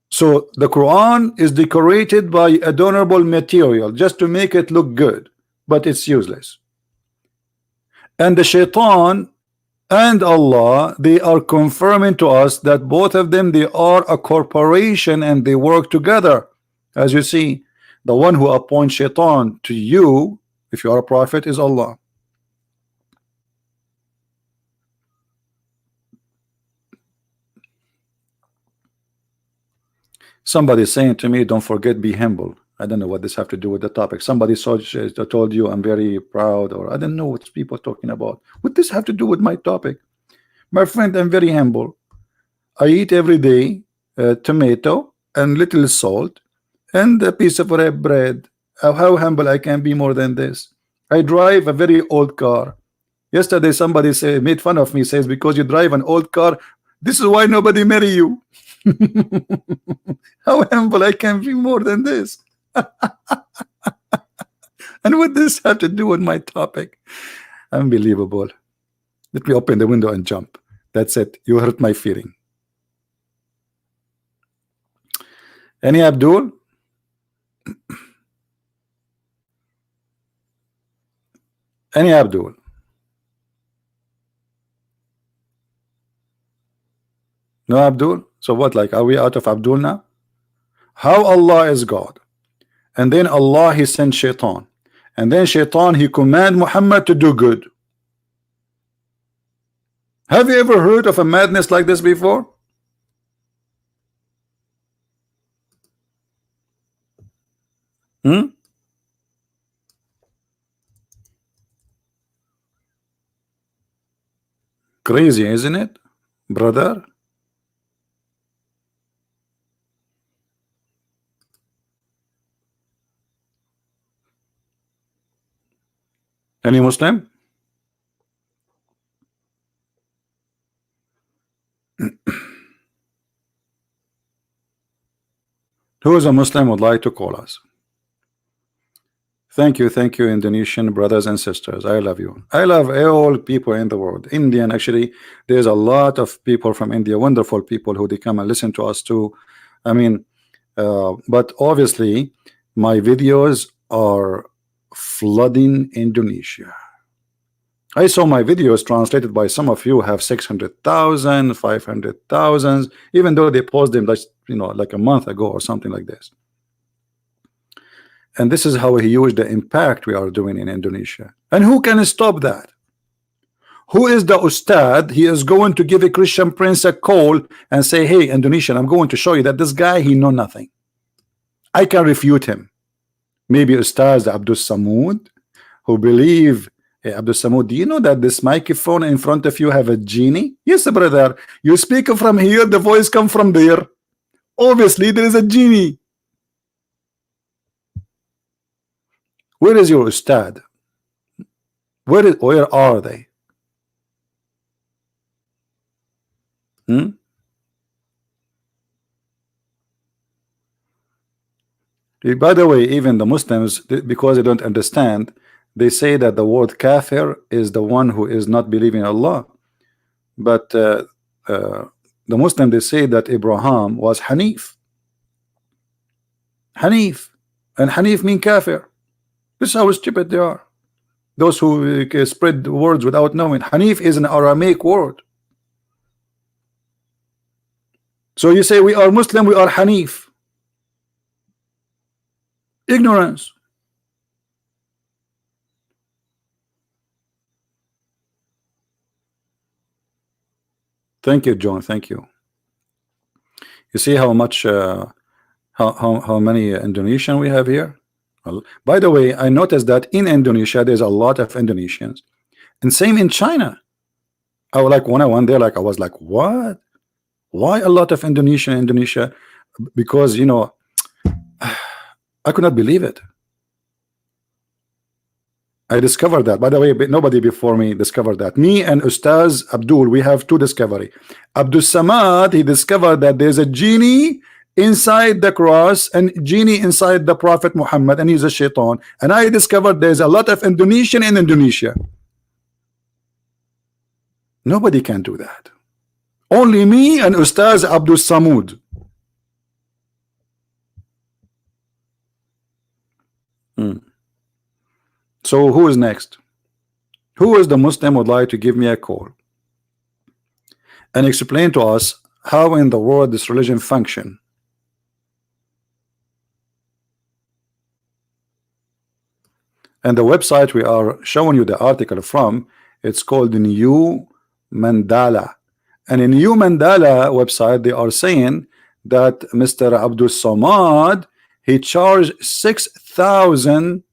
So the Quran is decorated by adornable material just to make it look good, but it's useless. And the shaitan and Allah, they are confirming to us that both of them, they are a corporation and they work together. As you see, the one who appoints shaitan to you, if you are a prophet, is Allah. Somebody is saying to me, don't forget, be humble. I don't know what this have to do with the topic. Somebody told you I'm very proud, or I don't know what people are talking about. What this have to do with my topic? My friend, I'm very humble. I eat every day tomato and little salt and a piece of bread. How humble I can be more than this? I drive a very old car. Yesterday somebody made fun of me, says, because you drive an old car, this is why nobody marry you. How humble I can be more than this? And what this have to do with my topic? Unbelievable. Let me open the window and jump. That's it. You hurt my feeling. Any Abdul? Any Abdul? No Abdul. So what, like, are we out of Abdul now? How Allah is God, and then Allah he sent shaitan, and then shaitan he command Muhammad to do good. Have you ever heard of a madness like this before? Hmm? Crazy, isn't it, brother? Any Muslim? Who is a Muslim would like to call us? Thank you, Indonesian brothers and sisters. I love you. I love all people in the world. Indian, actually, there's a lot of people from India, wonderful people who they come and listen to us too. I mean, but obviously, my videos are flooding Indonesia. I saw my videos translated by some of you have 600,000, 500,000, even though they posted them like, you know, like a month ago or something like this. And this is how huge the impact we are doing in Indonesia. And who can stop that? Who is the Ustad? He is going to give a Christian prince a call and say, hey, Indonesian, I'm going to show you that this guy, he know nothing. I can refute him. Maybe Ustad Abdul Somad, who believe, hey, Abdul Somad, do you know that this microphone in front of you have a genie? Yes, brother. You speak from here, the voice come from there. Obviously, there is a genie. Where is your Ustad? Where are they? Hmm? By the way, even the Muslims, because they don't understand, they say that the word kafir is the one who is not believing in Allah. But the Muslim, they say that Abraham was Hanif. Hanif. And Hanif mean kafir. This is how stupid they are. Those who spread words without knowing. Hanif is an Aramaic word. So you say we are Muslim, we are Hanif. Ignorance. Thank you, John. Thank you. You see how much how many Indonesian we have here? Well, by the way, I noticed that in Indonesia there's a lot of Indonesians, and same in China. I was like, when I went there, like I was like, what? Why a lot of Indonesian in Indonesia? Because, you know, I could not believe it. I discovered that. By the way, nobody before me discovered that. Me and Ustaz Abdul, we have two discovery. Abdul Samad, he discovered that there's a genie inside the cross and genie inside the Prophet Muhammad, and he's a shaitan. And I discovered there's a lot of Indonesian in Indonesia. Nobody can do that. Only me and Ustaz Abdul Samad. So who is next? Who is the Muslim would like to give me a call and explain to us how in the world this religion function? And the website we are showing you the article from, it's called the New Mandala. And in New Mandala website, they are saying that Mr. Abdul Somad, he charged 6,000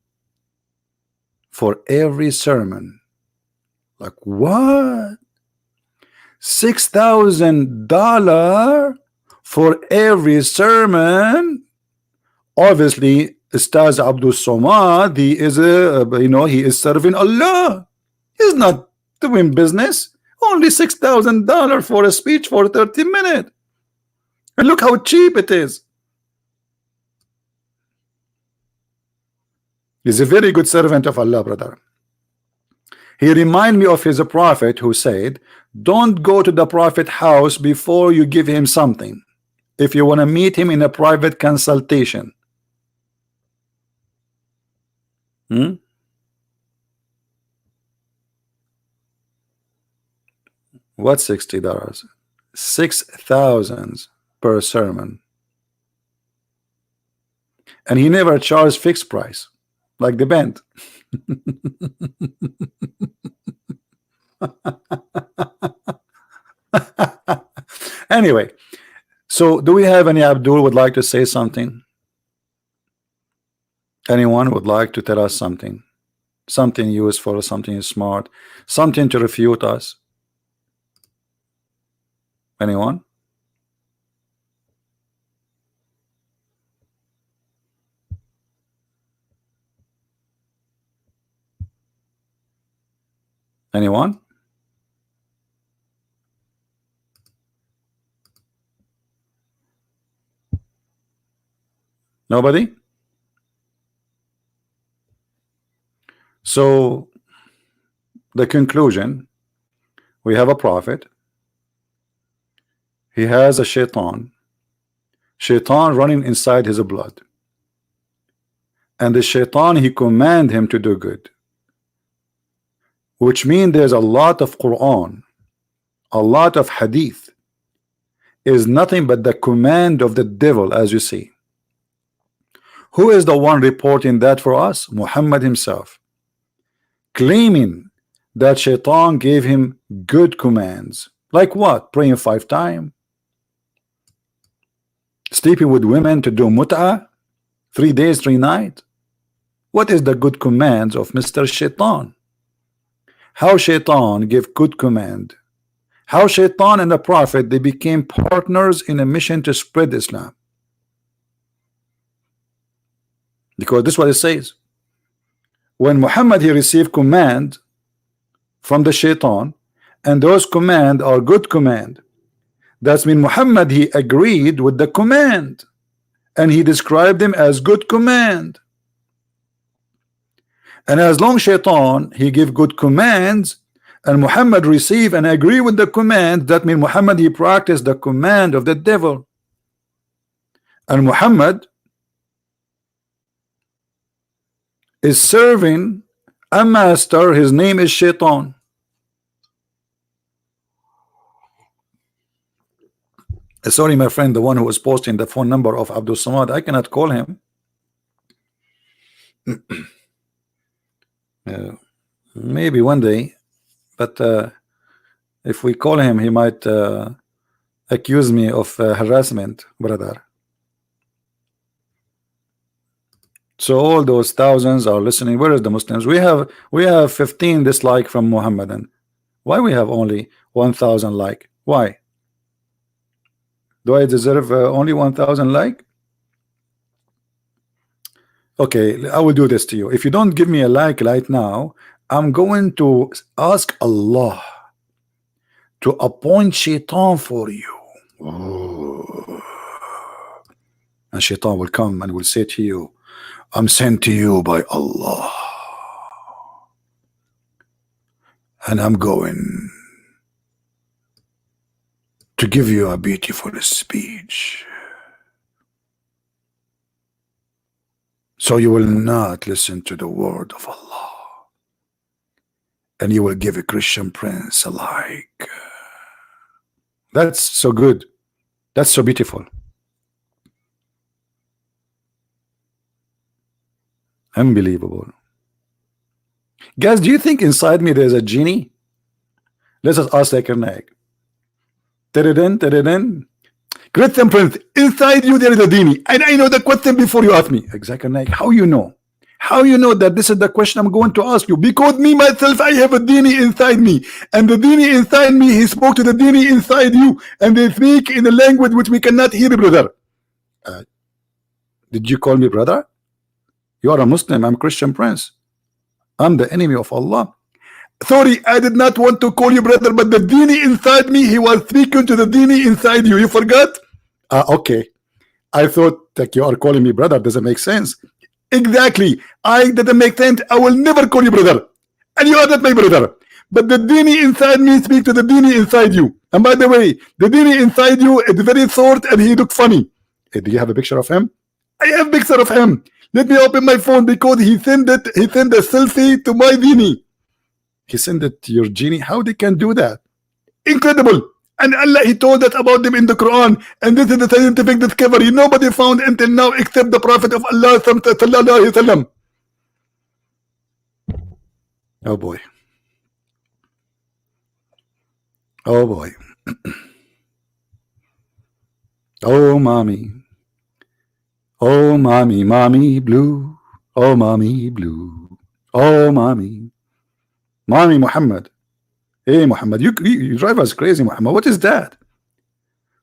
for every sermon. Like what? $6,000 for every sermon? Obviously, Ustaz Abdul Somad, he is he is serving Allah. He's not doing business. Only $6,000 for a speech for 30 minutes. And look how cheap it is. He's a very good servant of Allah, brother. He reminds me of his prophet who said, don't go to the prophet house before you give him something. If you want to meet him in a private consultation. What $60? 6,000 per sermon, and he never charged fixed price like the band. Anyway, so do we have any Abdul would like to say something? Anyone would like to tell us something? Something useful, something smart, something to refute us? Anyone? Anyone? Nobody? So the conclusion, we have a prophet, he has a shaitan running inside his blood, and the shaitan, he command him to do good, which means there's a lot of Quran, a lot of hadith is nothing but the command of the devil, as you see. Who is the one reporting that for us? Muhammad himself, claiming that shaitan gave him good commands. Like what? Praying 5 times, sleeping with women to do mut'ah 3 days 3 nights. What is the good commands of Mr. Shaitan? How shaitan give good command? How shaitan and the prophet, they became partners in a mission to spread Islam? Because this is what it says. When Muhammad, he received command from the shaitan, and those command are good command, that's mean Muhammad, he agreed with the command, and he described them as good command. And as long shaitan, he give good commands, and Muhammad receive and agree with the command, that means Muhammad, he practiced the command of the devil. And Muhammad is serving a master, his name is shaitan. Sorry, my friend, the one who was posting the phone number of Abdul Somad, I cannot call him. Maybe one day, but if we call him, he might accuse me of harassment, brother. So all those thousands are listening. Where is the Muslims? We have 15 dislike from Muhammadan. Why we have only 1,000 like? Why? Do I deserve only 1,000 like? Okay, I will do this to you. If you don't give me a like right now, I'm going to ask Allah to appoint shaitan for you. Oh. And shaitan will come and will say to you, I'm sent to you by Allah, and I'm going to give you a beautiful speech, so you will not listen to the word of Allah, and you will give a Christian prince a like. That's so good. That's so beautiful. Unbelievable. Guys, do you think inside me there's a genie? Let's just ask like an egg. Christian prince, inside you there is a genie, and I know the question before you ask me. Exactly. Like, how you know? How you know that this is the question I'm going to ask you? Because me myself, I have a genie inside me, and the genie inside me, he spoke to the genie inside you, and they speak in a language which we cannot hear, brother. Did you call me brother? You are a Muslim, I'm Christian prince. I'm the enemy of Allah. Sorry, I did not want to call you brother, but the genie inside me, he was speaking to the genie inside you. You forgot? Okay. I thought that you are calling me brother. Doesn't make sense. Exactly. I didn't make sense. I will never call you brother. And you are not my brother. But the genie inside me speaks to the genie inside you. And by the way, the genie inside you is very short and he looks funny. Hey, do you have a picture of him? I have a picture of him. Let me open my phone because he sent a selfie to my genie. He sent it to your genie. How they can do that? Incredible. And Allah, He told that about them in the Quran, and this is the scientific discovery nobody found until now except the Prophet of Allah sallallahu alaihi wasallam. Oh boy. Oh boy. Oh mommy. Oh mommy, mommy blue. Oh mommy blue. Oh mommy. Mommy Muhammad. Hey Muhammad, you drive us crazy, Muhammad. What is that?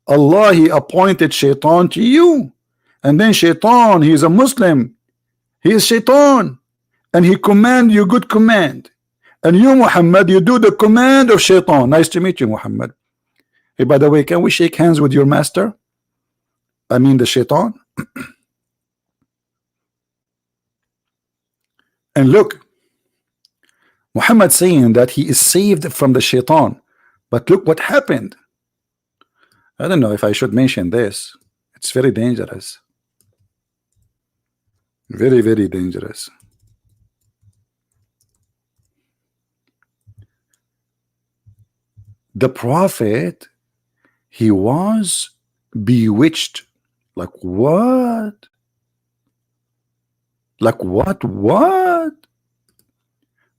Allah, He appointed Shaitan to you. And then Shaitan, he is a Muslim. He is Shaitan. And he command you good command. And you, Muhammad, you do the command of Shaitan. Nice to meet you, Muhammad. Hey, by the way, can we shake hands with your master? I mean the Shaitan. And look, Muhammad saying that he is saved from the Shaitan. But look what happened. I don't know if I should mention this. It's very dangerous. Very, very dangerous. The Prophet, he was bewitched. Like what? Like what? What?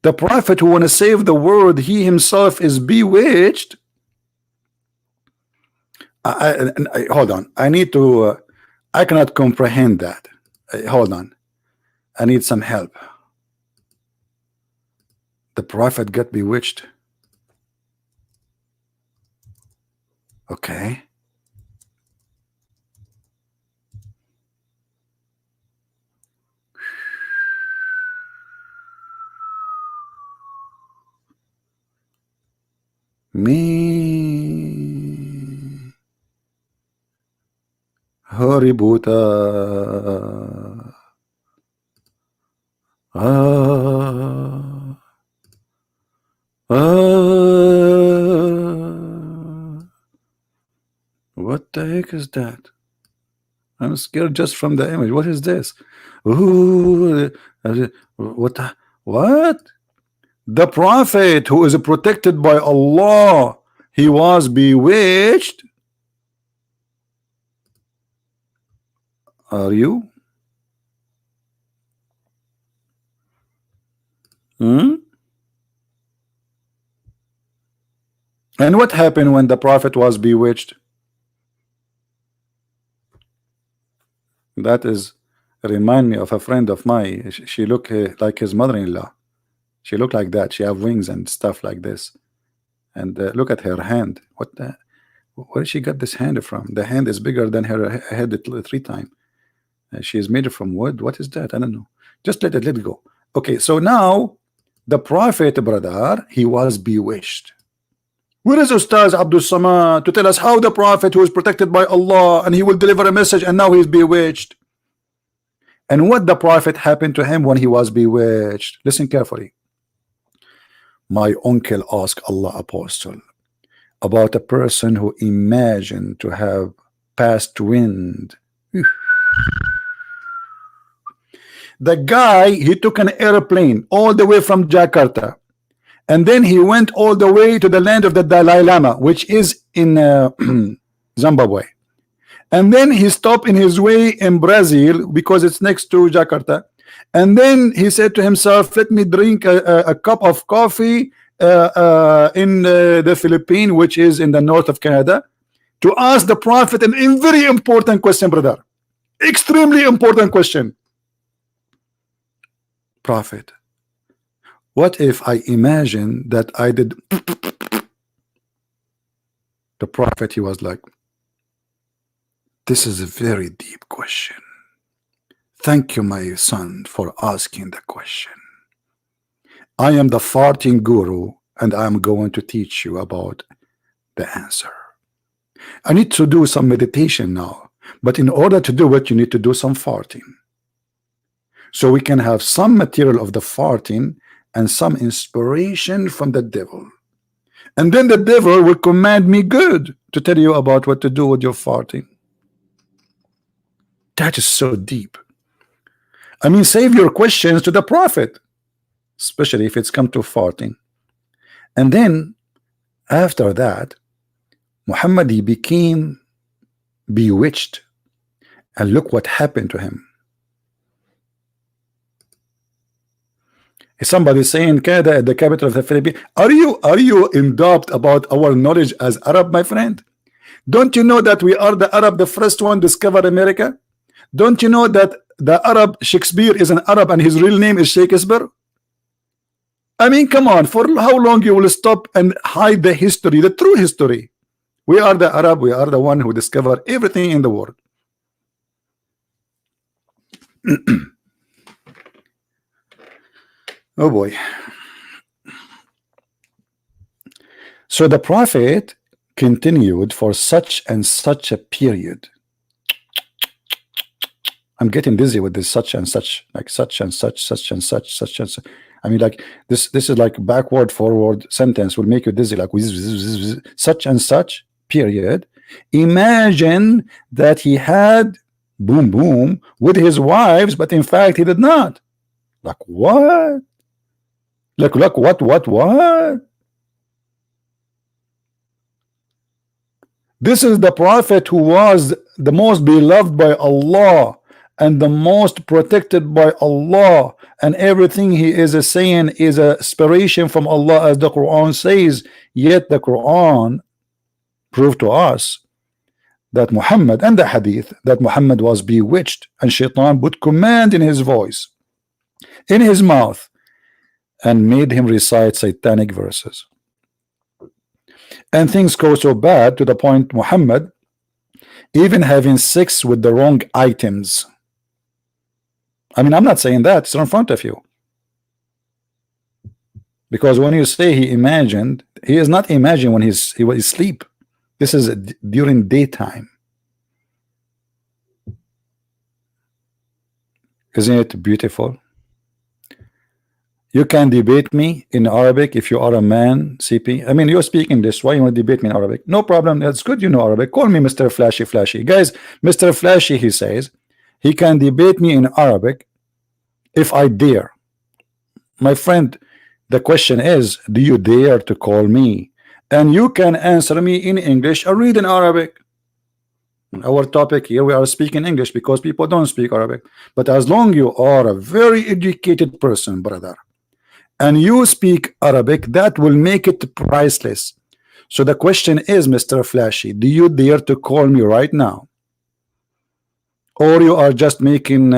The Prophet who want to save the world, he himself is bewitched. Hold on. I need to. I cannot comprehend that. Hold on. I need some help. The Prophet got bewitched. Okay. Me Haributa. What the heck is that? I'm scared just from the image. What is this? Ooh, what? The Prophet who is protected by Allah, he was bewitched. Are you? And what happened when the Prophet was bewitched? That is remind me of a friend of mine. She looked like his mother-in-law. She looked like that. She have wings and stuff like this. And look at her hand. What the? Where she got this hand from? The hand is bigger than her head 3 times. She is made from wood. What is that? I don't know. Just let it go. Okay, so now the Prophet, brother, he was bewitched. Where is Ustad Abdul Somad to tell us how the Prophet who is protected by Allah and he will deliver a message and now he's bewitched? And what the Prophet happened to him when he was bewitched? Listen carefully. My uncle asked Allah Apostle about a person who imagined to have passed wind. The guy, he took an airplane all the way from Jakarta, and then he went all the way to the land of the Dalai Lama, which is in Zimbabwe. And then he stopped in his way in Brazil because it's next to Jakarta. And then he said to himself, let me drink a cup of coffee in the Philippines, which is in the north of Canada, to ask the Prophet a very important question, brother. Extremely important question. Prophet, what if I imagine that I did? The Prophet, he was like, this is a very deep question. Thank you, my son, for asking the question. I am the farting guru, and I am going to teach you about the answer. I need to do some meditation now, but in order to do it, you need to do some farting. So we can have some material of the farting and some inspiration from the devil. And then the devil will command me good to tell you about what to do with your farting. That is so deep. I mean, save your questions to the Prophet, especially if it's come to farting. And then after that, Muhammad, he became bewitched, and look what happened to him. Is somebody saying Canada at the capital of the Philippines? Are you in doubt about our knowledge as Arab, my friend? Don't you know that we are the Arab, the first one discovered America? Don't you know that the Arab Shakespeare is an Arab and his real name is Shakespeare? I mean, come on, for how long you will stop and hide the history, the true history? We are the Arab, we are the one who discovered everything in the world. Oh boy. So the Prophet continued for such and such a period. I'm getting dizzy with this such and such, like such and such, such and such, such and such. I mean, like this is like backward forward sentence will make you dizzy, like such and such period. Imagine that he had boom boom with his wives, but in fact he did not. Like what? Look, what? This is the Prophet who was the most beloved by Allah and the most protected by Allah, and everything he is saying is an inspiration from Allah, as the Quran says. Yet the Quran proved to us that Muhammad, and the hadith, that Muhammad was bewitched, and Shaitan put command in his voice, in his mouth, and made him recite satanic verses. And things go so bad to the point Muhammad even having sex with the wrong items. I mean, I'm not saying that, it's in front of you. Because when you say he imagined, he is not imagining when he was asleep. This is during daytime. Isn't it beautiful? You can debate me in Arabic if you are a man, CP. I mean, you speak English. Why you want to debate me in Arabic? No problem. That's good. You know Arabic. Call me Mr. Flashy. Guys, Mr. Flashy, he says, he can debate me in Arabic if I dare. My friend, the question is, do you dare to call me? And you can answer me in English or read in Arabic. Our topic here, we are speaking English because people don't speak Arabic. But as long you are a very educated person, brother, and you speak Arabic, that will make it priceless. So the question is, Mr. Flashy, do you dare to call me right now? Or you are just making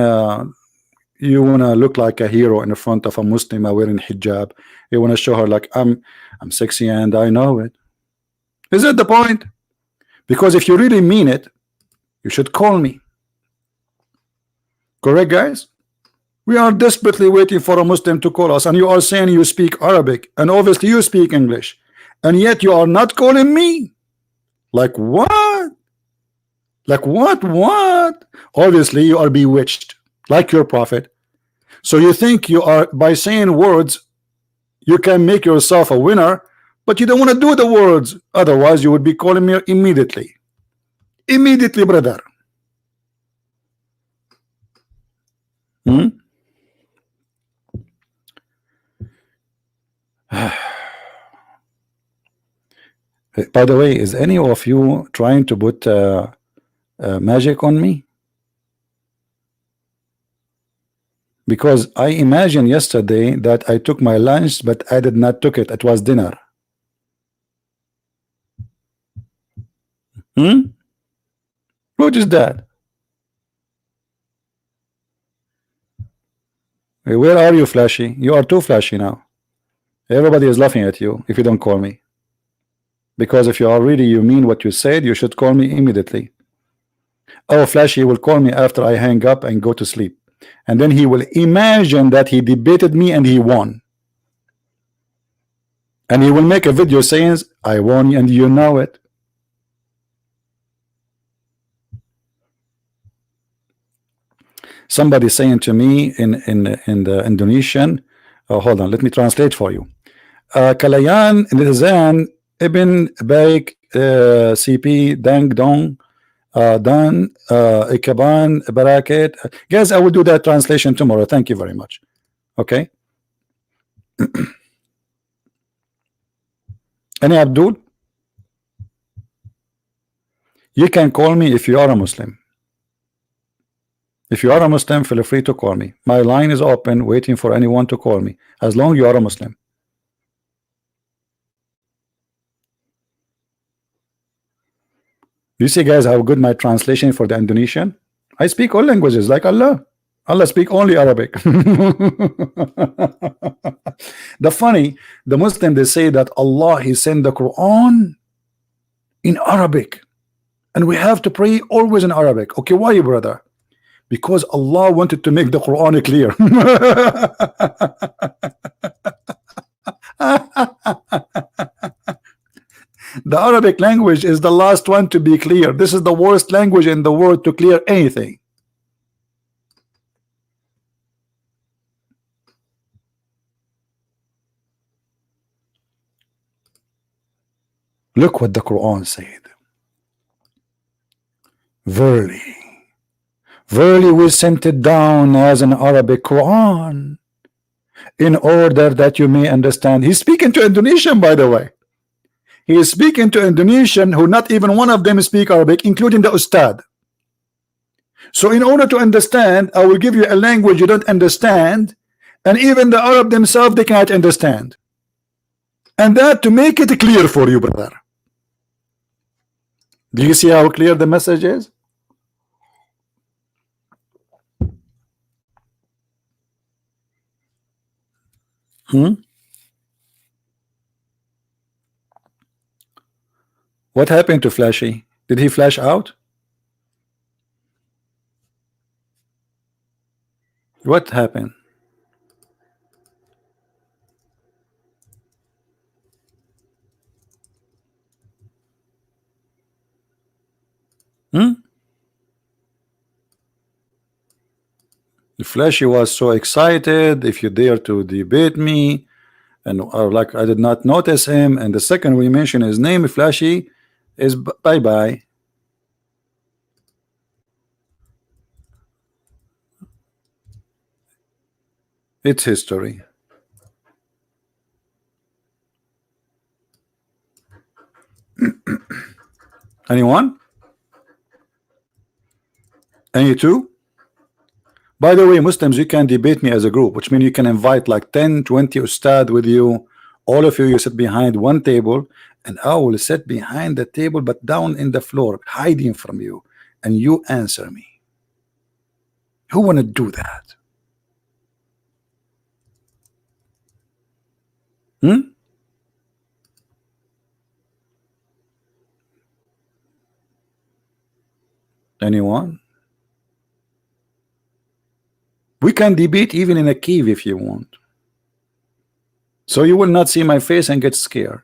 you want to look like a hero in front of a Muslim wearing hijab. You want to show her like I'm sexy and I know it. Is that the point? Because if you really mean it, you should call me. Correct, guys? We are desperately waiting for a Muslim to call us, and you are saying you speak Arabic, and obviously you speak English, and yet you are not calling me. Like what? Like what? Obviously you are bewitched, like your prophet. So you think you are, by saying words, you can make yourself a winner, but you don't want to do the words. Otherwise you would be calling me immediately. Immediately, brother. By the way, is any of you trying to put magic on me? Because I imagined yesterday that I took my lunch, but I did not took it. It was dinner. What is that? Hey, where are you, Flashy? You are too flashy now. Everybody is laughing at you if you don't call me. Because if you are really, you mean what you said, you should call me immediately. Oh, Flashy will call me after I hang up and go to sleep. And then he will imagine that he debated me and he won. And he will make a video saying, I won and you know it. Somebody saying to me in the Indonesian, hold on, let me translate for you. Kalayan Nizan Ibn Baik CP Dang Dong Dan Ikaban Barakat. Guys, I will do that translation tomorrow. Thank you very much. Okay. Any Abdul? You can call me if you are a Muslim. If you are a Muslim, feel free to call me. My line is open, waiting for anyone to call me, as long you are a Muslim. You see, guys, how good my translation for the Indonesian? I speak all languages like Allah. Allah speak only Arabic. The Muslim, they say that Allah, he sent the Quran in Arabic, and we have to pray always in Arabic. Okay, why, brother? Because Allah wanted to make the Quran clear. The Arabic language is the last one to be clear. This is the worst language in the world to clear anything. Look what the Quran said. Verily, verily we sent it down as an Arabic Quran in order that you may understand. He's speaking to Indonesian, by the way. He is speaking to Indonesian who not even one of them speak Arabic, including the Ustad. So in order to understand, I will give you a language you don't understand, and even the Arab themselves, they cannot understand. And that to make it clear for you, brother. Do you see how clear the message is? What happened to Flashy? Did he flash out? What happened? The Flashy was so excited. If you dare to debate me, and like I did not notice him, and the second we mention his name, Flashy is bye bye. It's history. Anyone? Any two? By the way, Muslims, you can debate me as a group, which means you can invite like 10, 20 Ustad with you. All of you, you sit behind one table, and I will sit behind the table, but down in the floor, hiding from you, and you answer me. Who want to do that? Anyone? We can debate even in a cave if you want. So you will not see my face and get scared.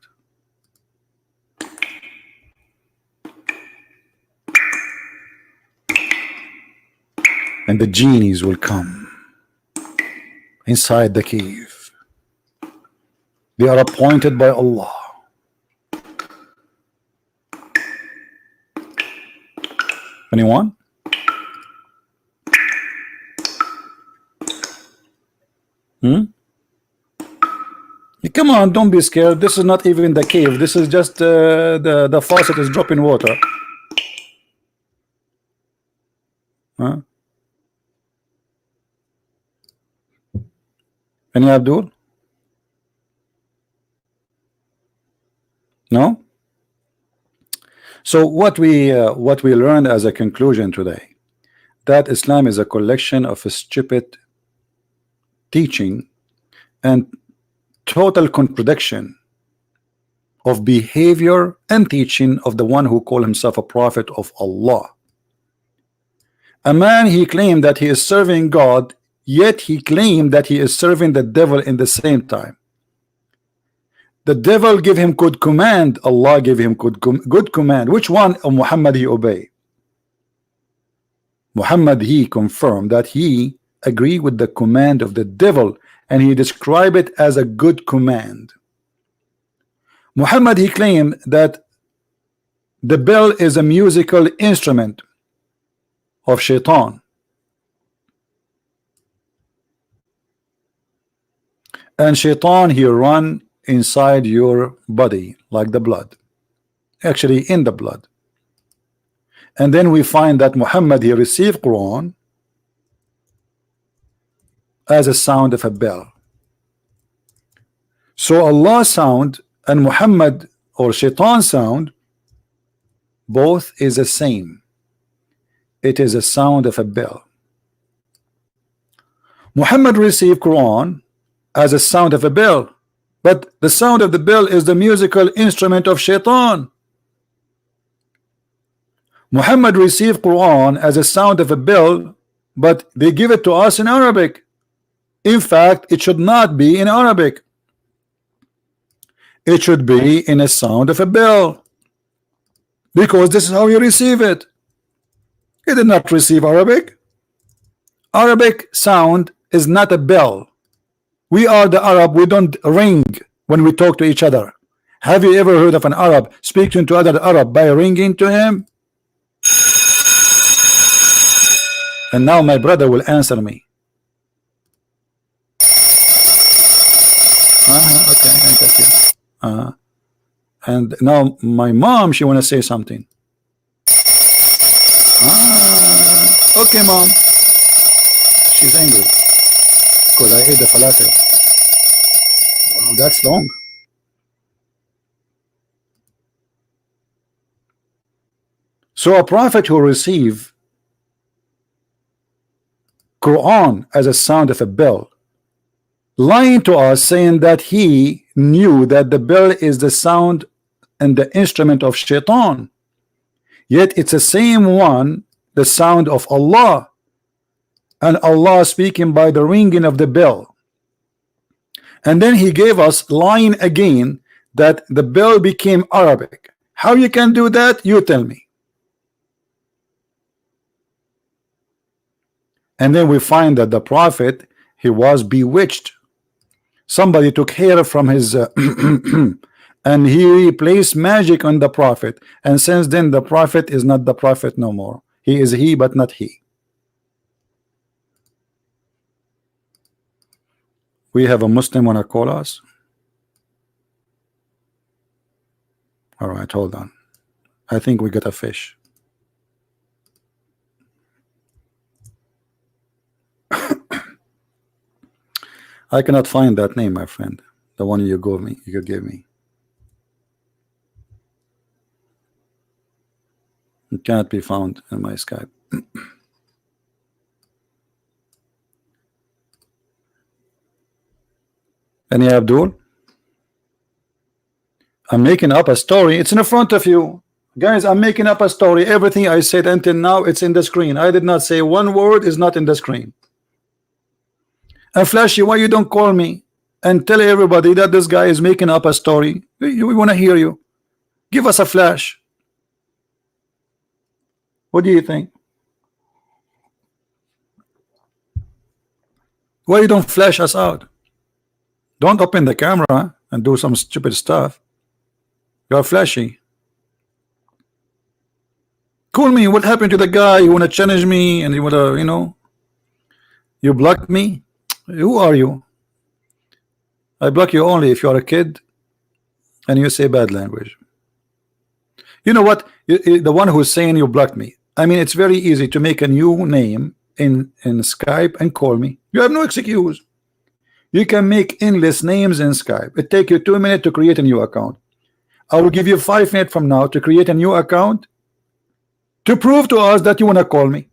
And the genies will come inside the cave. They are appointed by Allah. Anyone? Come on, don't be scared. This is not even the cave. This is just the faucet is dropping water. Huh? Any Abdul? No? So what we learned as a conclusion today, that Islam is a collection of stupid teaching and total contradiction of behavior and teaching of the one who called himself a prophet of Allah. A man, he claimed that he is serving God, yet he claimed that he is serving the devil in the same time. The devil gave him good command, Allah gave him good command. Which one of Muhammad he obeyed? Muhammad, he confirmed that he agreed with the command of the devil, and he described it as a good command. Muhammad, he claimed that the bell is a musical instrument of shaitan, and shaitan, he run inside your body like the blood, actually in the blood. And then we find that Muhammad, he received Quran as a sound of a bell. So Allah sound and Muhammad or Shaitan sound, both is the same. It is a sound of a bell. Muhammad received Quran as a sound of a bell, but the sound of the bell is the musical instrument of Shaitan. Muhammad received Quran as a sound of a bell, but they give it to us in Arabic. In fact, it should not be in Arabic. It should be in a sound of a bell, because this is how you receive it. He did not receive Arabic. Arabic sound is not a bell. We are the Arab, we don't ring when we talk to each other. Have you ever heard of an Arab speaking to other Arab by ringing to him? And now my brother will answer me. Okay, I got you. And now my mom, she want to say something. Okay, mom. She's angry because I ate the falafel. Wow, that's long. So a prophet who received Quran as a sound of a bell, lying to us, saying that he knew that the bell is the sound and the instrument of Shaitan, yet it's the same one, the sound of Allah, and Allah speaking by the ringing of the bell. And then he gave us lying again that the bell became Arabic. How you can do that? You tell me. And then we find that the prophet, he was bewitched. Somebody took hair from his and he placed magic on the prophet, and since then the prophet is not the prophet no more. He is he, but not he. We have a Muslim wanna call us. All right, hold on. I think we got a fish. I cannot find that name, my friend. The one you gave me. You could give me. It cannot be found in my Skype. Any Abdul? I'm making up a story. It's in front of you. Guys, I'm making up a story. Everything I said until now, it's in the screen. I did not say one word is not in the screen. And Flashy, why you don't call me and tell everybody that this guy is making up a story? We want to hear you. Give us a flash. What do you think? Why you don't flash us out? Don't open the camera and do some stupid stuff. You're flashy. Call me. What happened to the guy? You want to challenge me and you want to, you know, you blocked me? Who are you? I block you only if you're a kid and you say bad language. You know what? The one who's saying you blocked me. I mean, it's very easy to make a new name in Skype and call me. You have no excuse. You can make endless names in Skype. It takes you 2 minutes to create a new account. I will give you 5 minutes from now to create a new account to prove to us that you want to call me,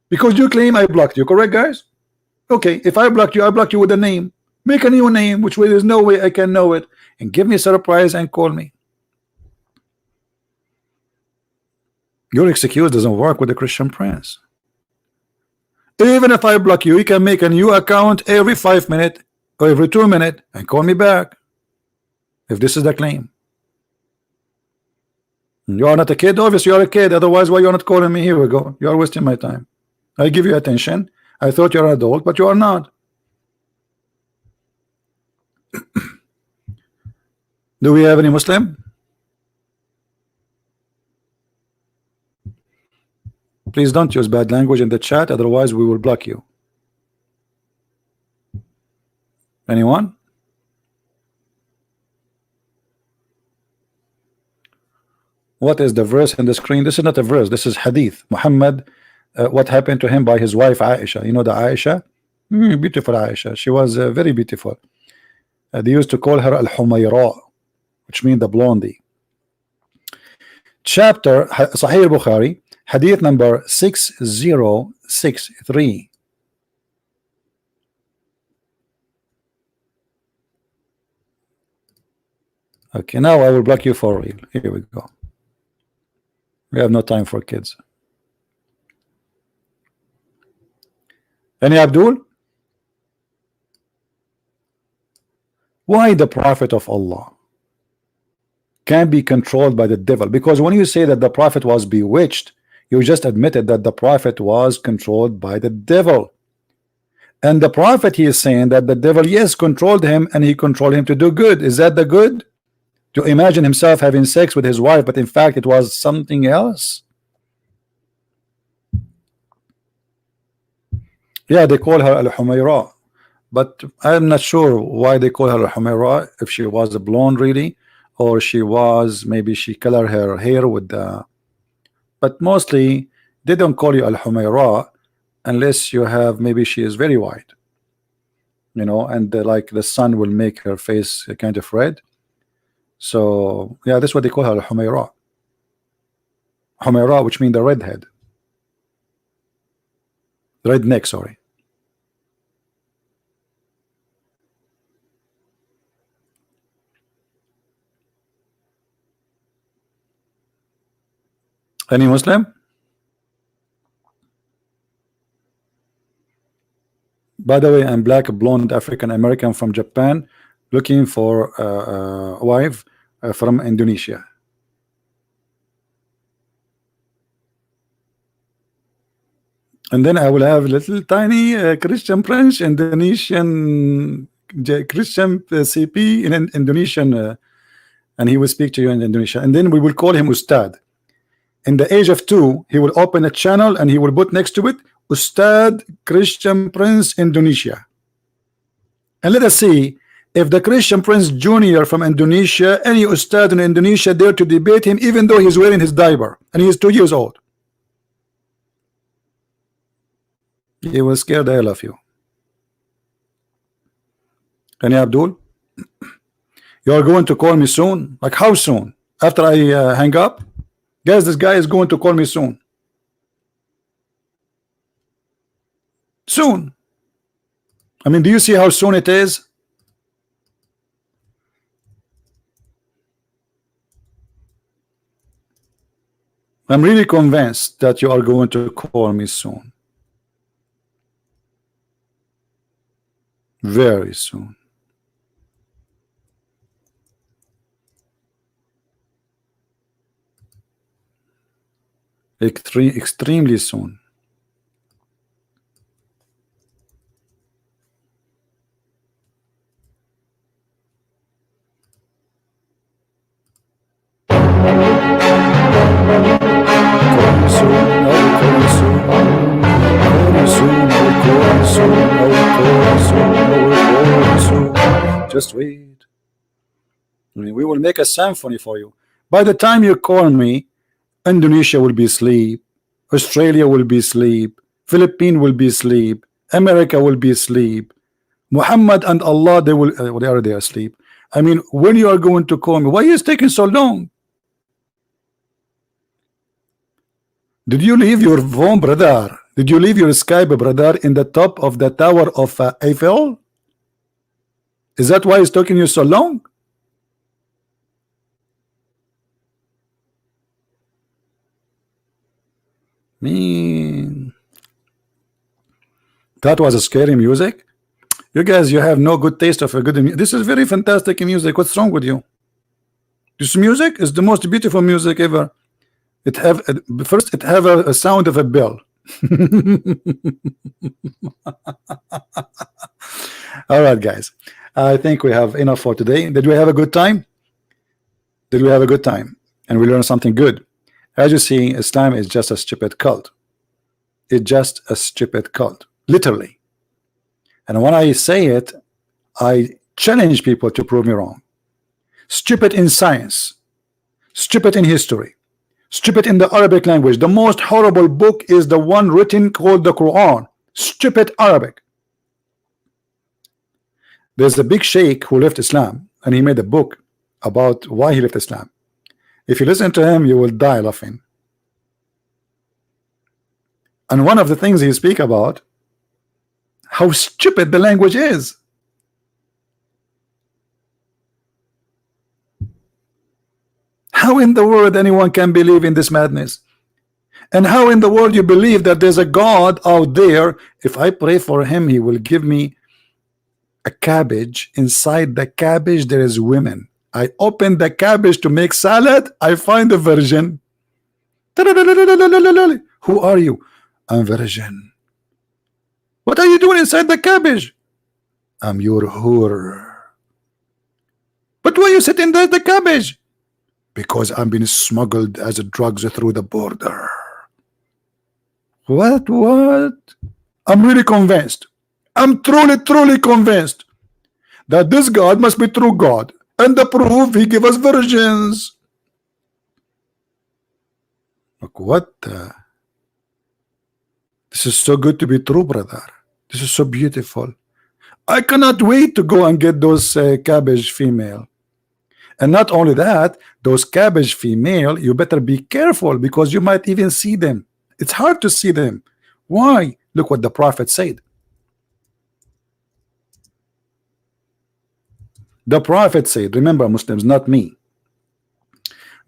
because you claim I blocked you. Correct, guys? Okay, if I blocked you, I blocked you with a name. Make a new name, which way there's no way I can know it, and give me a surprise and call me. Your excuse doesn't work with the Christian Prince. Even if I block you, you can make a new account every 5 minutes or every 2 minutes and call me back. If this is the claim. You are not a kid. Obviously you are a kid, otherwise why you are not calling me? Here we go. You are wasting my time. I give you attention. I thought you're an adult, but you are not. Do we have any Muslim? Please don't use bad language in the chat, otherwise we will block you. Anyone? What is the verse in the screen? This is not a verse. This is hadith. Muhammad, what happened to him by his wife Aisha. You know the Aisha? Beautiful Aisha. She was very beautiful. They used to call her Al-Humayra, which means the blondie. Chapter Sahih Bukhari, hadith number 6063. Okay, now I will block you for real. Here we go. We have no time for kids. Any Abdul? Why the Prophet of Allah can be controlled by the devil? Because when you say that the Prophet was bewitched, you just admitted that the Prophet was controlled by the devil. And the Prophet, he is saying that the devil, yes, controlled him, and he controlled him to do good. Is that the good? To imagine himself having sex with his wife, but in fact it was something else. Yeah, they call her Al-Humayra, but I'm not sure why they call her Al-Humayra, if she was a blonde really, or she was, maybe she colored her hair with the, but mostly they don't call you Al-Humayra unless you have, maybe she is very white, you know, and like the sun will make her face kind of red. So yeah, that's what they call her, Humayra. Humayra, which means the redhead, redneck, sorry. Any Muslim? By the way, I'm black, blonde, African American from Japan, looking for a wife from Indonesia. And then I will have little tiny Christian French Indonesian Christian CP in Indonesian, and he will speak to you in Indonesia. And then we will call him Ustad. In the age of 2, he will open a channel and he will put next to it Ustad Christian Prince Indonesia. And let us see if the Christian Prince Junior from Indonesia, any Ustad in Indonesia, dare to debate him, even though he's wearing his diaper and he is 2 years old. He will scare the hell of you. Any Abdul? You are going to call me soon? Like how soon? After I hang up? Guys, this guy is going to call me soon. Soon. I mean, do you see how soon it is? I'm really convinced that you are going to call me soon. Very soon. Extremely soon. Just wait. I mean, we will make a symphony for you. By the time you call me, Indonesia will be asleep, Australia will be asleep, Philippines will be asleep, America will be asleep, Muhammad and Allah, they will they are there asleep. I mean, when you are going to call me, why is it taking so long? Did you leave your phone, brother? Did you leave your Skype, brother, in the top of the tower of Eiffel? Is that why it's taking you so long? Man, that was a scary music. You guys, you have no good taste of a good music. This is very fantastic music. What's wrong with you? This music is the most beautiful music ever. It have first, it have a sound of a bell. All right, guys. I think we have enough for today. Did we have a good time? Did we have a good time? And we learned something good. As you see, Islam is just a stupid cult. It's just a stupid cult, literally. And when I say it, I challenge people to prove me wrong. Stupid in science, stupid in history, Stupid in the Arabic language. The most horrible book is the one written called the Quran. Stupid Arabic. There's a big sheikh who left Islam, and he made a book about why he left Islam. If you listen to him, you will die laughing. And one of the things he speak about how stupid the language is. How in the world anyone can believe in this madness? And how in the world you believe that there's a God out there? If I pray for him, he will give me a cabbage. Inside the cabbage there is women. I open the cabbage to make salad, I find a virgin. Who are you? I'm virgin. What are you doing inside the cabbage? I'm your whore. But why you sit in the cabbage? Because I'm being smuggled as drugs through the border. What? I'm really convinced. I'm truly convinced that this God must be true God. And the proof, he gave us virgins. Look, what the? This is so good to be true, brother. This is so beautiful. I cannot wait to go and get those cabbage female. And not only that, those cabbage female, you better be careful because you might even see them. It's hard to see them. Why? Look what the Prophet said. The Prophet said, remember Muslims, not me.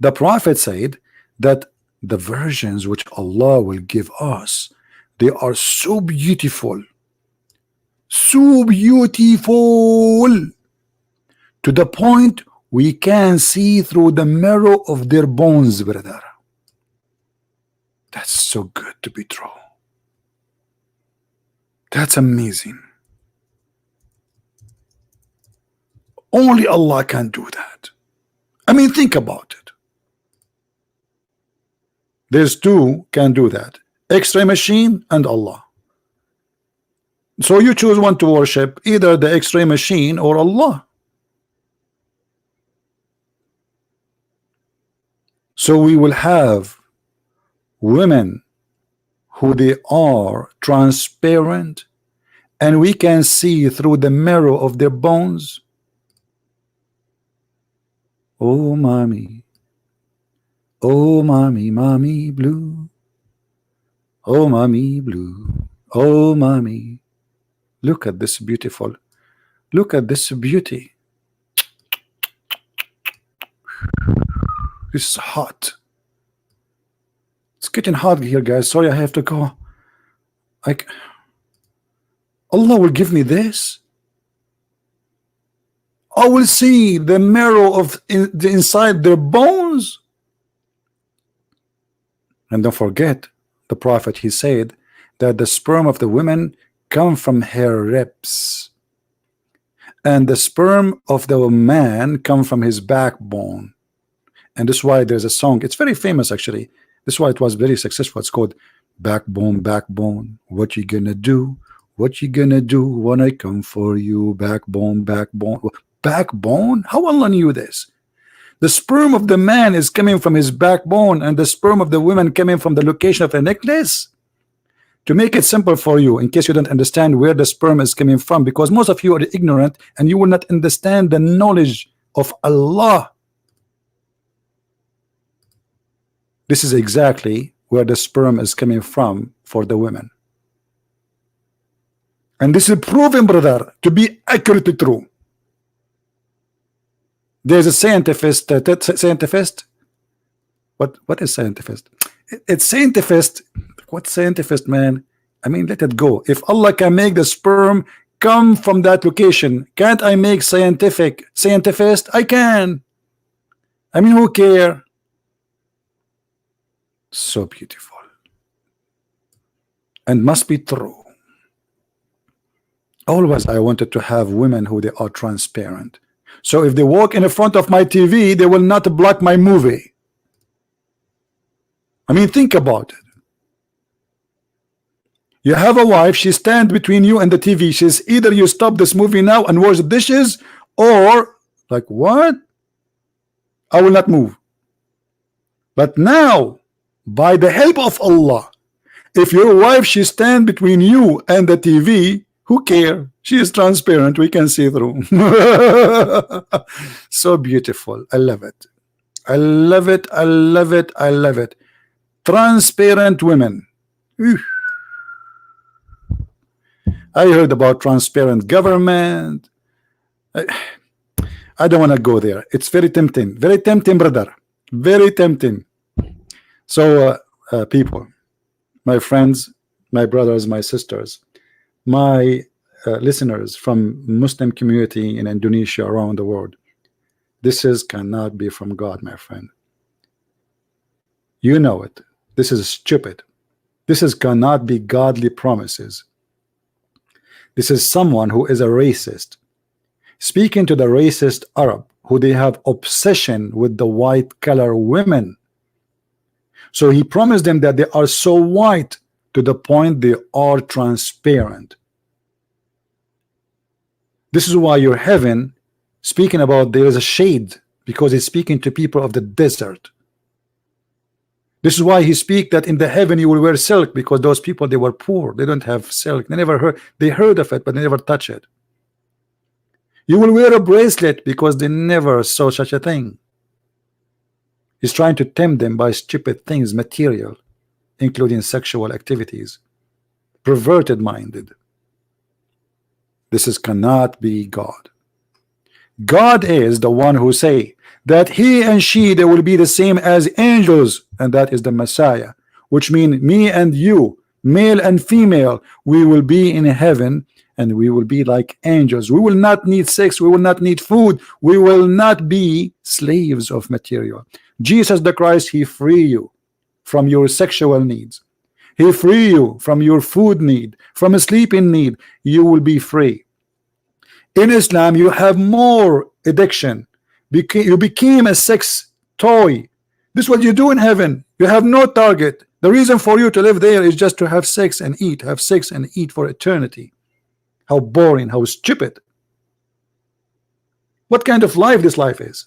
The Prophet said that the virgins which Allah will give us, they are so beautiful, to the point we can see through the marrow of their bones, brother. That's so good to be true. That's amazing. Only Allah can do that. I mean, think about it. There's two can do that. X-ray machine and Allah. So you choose one to worship, either the X-ray machine or Allah. So we will have women who they are transparent and we can see through the marrow of their bones. Oh mommy, mommy blue. Oh mommy blue, oh mommy. Look at this beautiful. Look at this beauty. This is hot. It's getting hot here, guys. Sorry, I have to go. Allah will give me this. I will see the marrow of the inside their bones. And don't forget, the Prophet, he said that the sperm of the women come from her ribs, and the sperm of the man come from his backbone. And that's why there's a song. It's very famous, actually. That's why it was very successful. It's called Backbone, Backbone. What you gonna do? What you gonna do when I come for you? Backbone, backbone. Backbone? How Allah knew this? The sperm of the man is coming from his backbone, and the sperm of the woman coming from the location of the necklace. To make it simple for you, in case you don't understand where the sperm is coming from, because most of you are ignorant and you will not understand the knowledge of Allah. This is exactly where the sperm is coming from for the women. And this is proven, brother, to be accurately true. There's a scientist, what is scientist? It's scientist. What scientist, man? I mean, let it go. If Allah can make the sperm come from that location, can't I make scientist? I can. I mean, who care? So beautiful. And must be true. Always I wanted to have women who they are transparent. So if they walk in the front of my TV, they will not block my movie. I mean, think about it. You have a wife, she stands between you and the TV. She says, either you stop this movie now and wash the dishes, or like, what? I will not move. But now, by the help of Allah, if your wife she stand between you and the TV, who care? She is transparent. We can see through. So beautiful. I love it. I love it. I love it. I love it. Transparent women. Ew. I heard about transparent government. I don't want to go there. It's very tempting. Very tempting, brother. Very tempting. So, people, my friends, my brothers, my sisters, my listeners from Muslim community in Indonesia, around the world, this is cannot be from God, my friend. You know it. This is stupid. This is cannot be godly promises. This is someone who is a racist speaking to the racist Arab who they have obsession with the white color women. So he promised them that they are so white to the point they are transparent. This is why your heaven speaking about there is a shade, because he's speaking to people of the desert. This is why he speak that in the heaven you will wear silk, because those people, they were poor, they don't have silk, they never heard, they heard of it but they never touch it. You will wear a bracelet because they never saw such a thing. He's trying to tempt them by stupid things, material, including sexual activities, perverted minded. This is cannot be God. God is the one who say that he and she, they will be the same as angels, and that is the Messiah, which means me and you, male and female, we will be in heaven and we will be like angels. We will not need sex, we will not need food, we will not be slaves of material. Jesus the Christ, he free you from your sexual needs, he free you from your food need, from a sleeping need. You will be free. In Islam you have more addiction, you became a sex toy. This is what you do in heaven. You have no target. The reason for you to live there is just to have sex and eat, have sex and eat for eternity. How boring, how stupid. What kind of life this life is?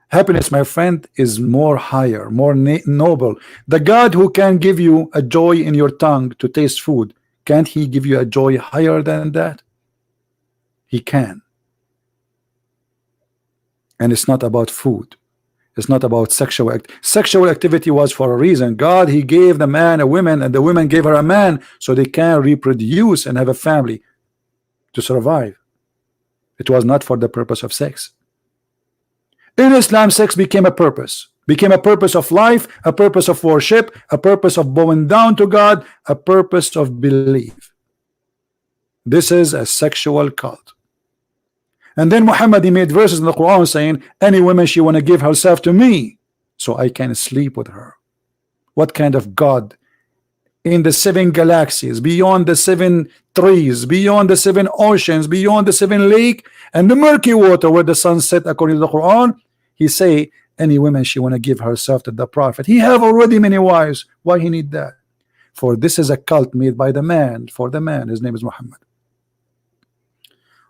Happiness, my friend, is more higher, more noble. The God who can give you a joy in your tongue to taste food, can't he give you a joy higher than that? He can. And it's not about food. It's not about sexual activity was for a reason. God, he gave the man a woman and the woman gave her a man so they can reproduce and have a family to survive. It was not for the purpose of sex. In Islam, sex became a purpose of life, a purpose of worship, a purpose of bowing down to God, a purpose of belief. This is a sexual cult. And then Muhammad, he made verses in the Quran saying, any woman she want to give herself to me so I can sleep with her. What kind of God? In the 7 galaxies, beyond the 7 trees, beyond the 7 oceans, beyond the 7 lake and the murky water where the sun set, according to the Quran, he say any woman she want to give herself to the Prophet. He have already many wives. Why he need that? For this is a cult made by the man, for the man. His name is Muhammad.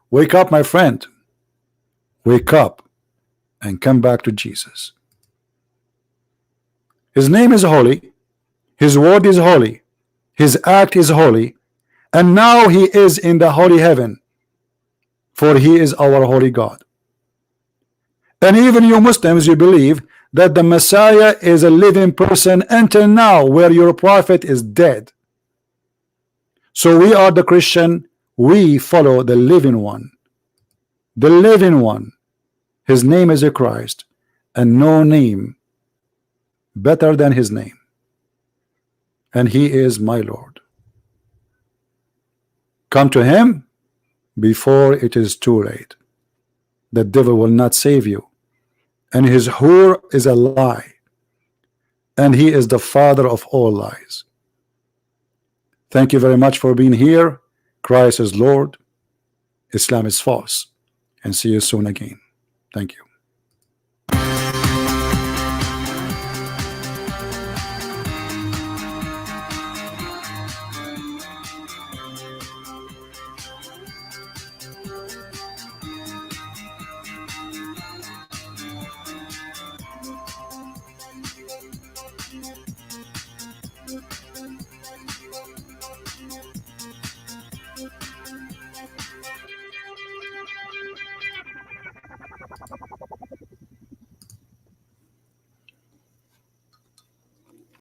Wake up, my friend. Wake up and come back to Jesus. His name is holy, his word is holy, his act is holy, and now he is in the holy heaven, for he is our holy God. And even you Muslims, you believe that the Messiah is a living person until now, where your prophet is dead. So we are the Christian, we follow the living one. The living one. His name is a Christ, and no name better than his name. And he is my Lord. Come to him before it is too late. The devil will not save you, and his whore is a lie, and he is the father of all lies. Thank you very much for being here. Christ is Lord, Islam is false, and see you soon again. Thank you.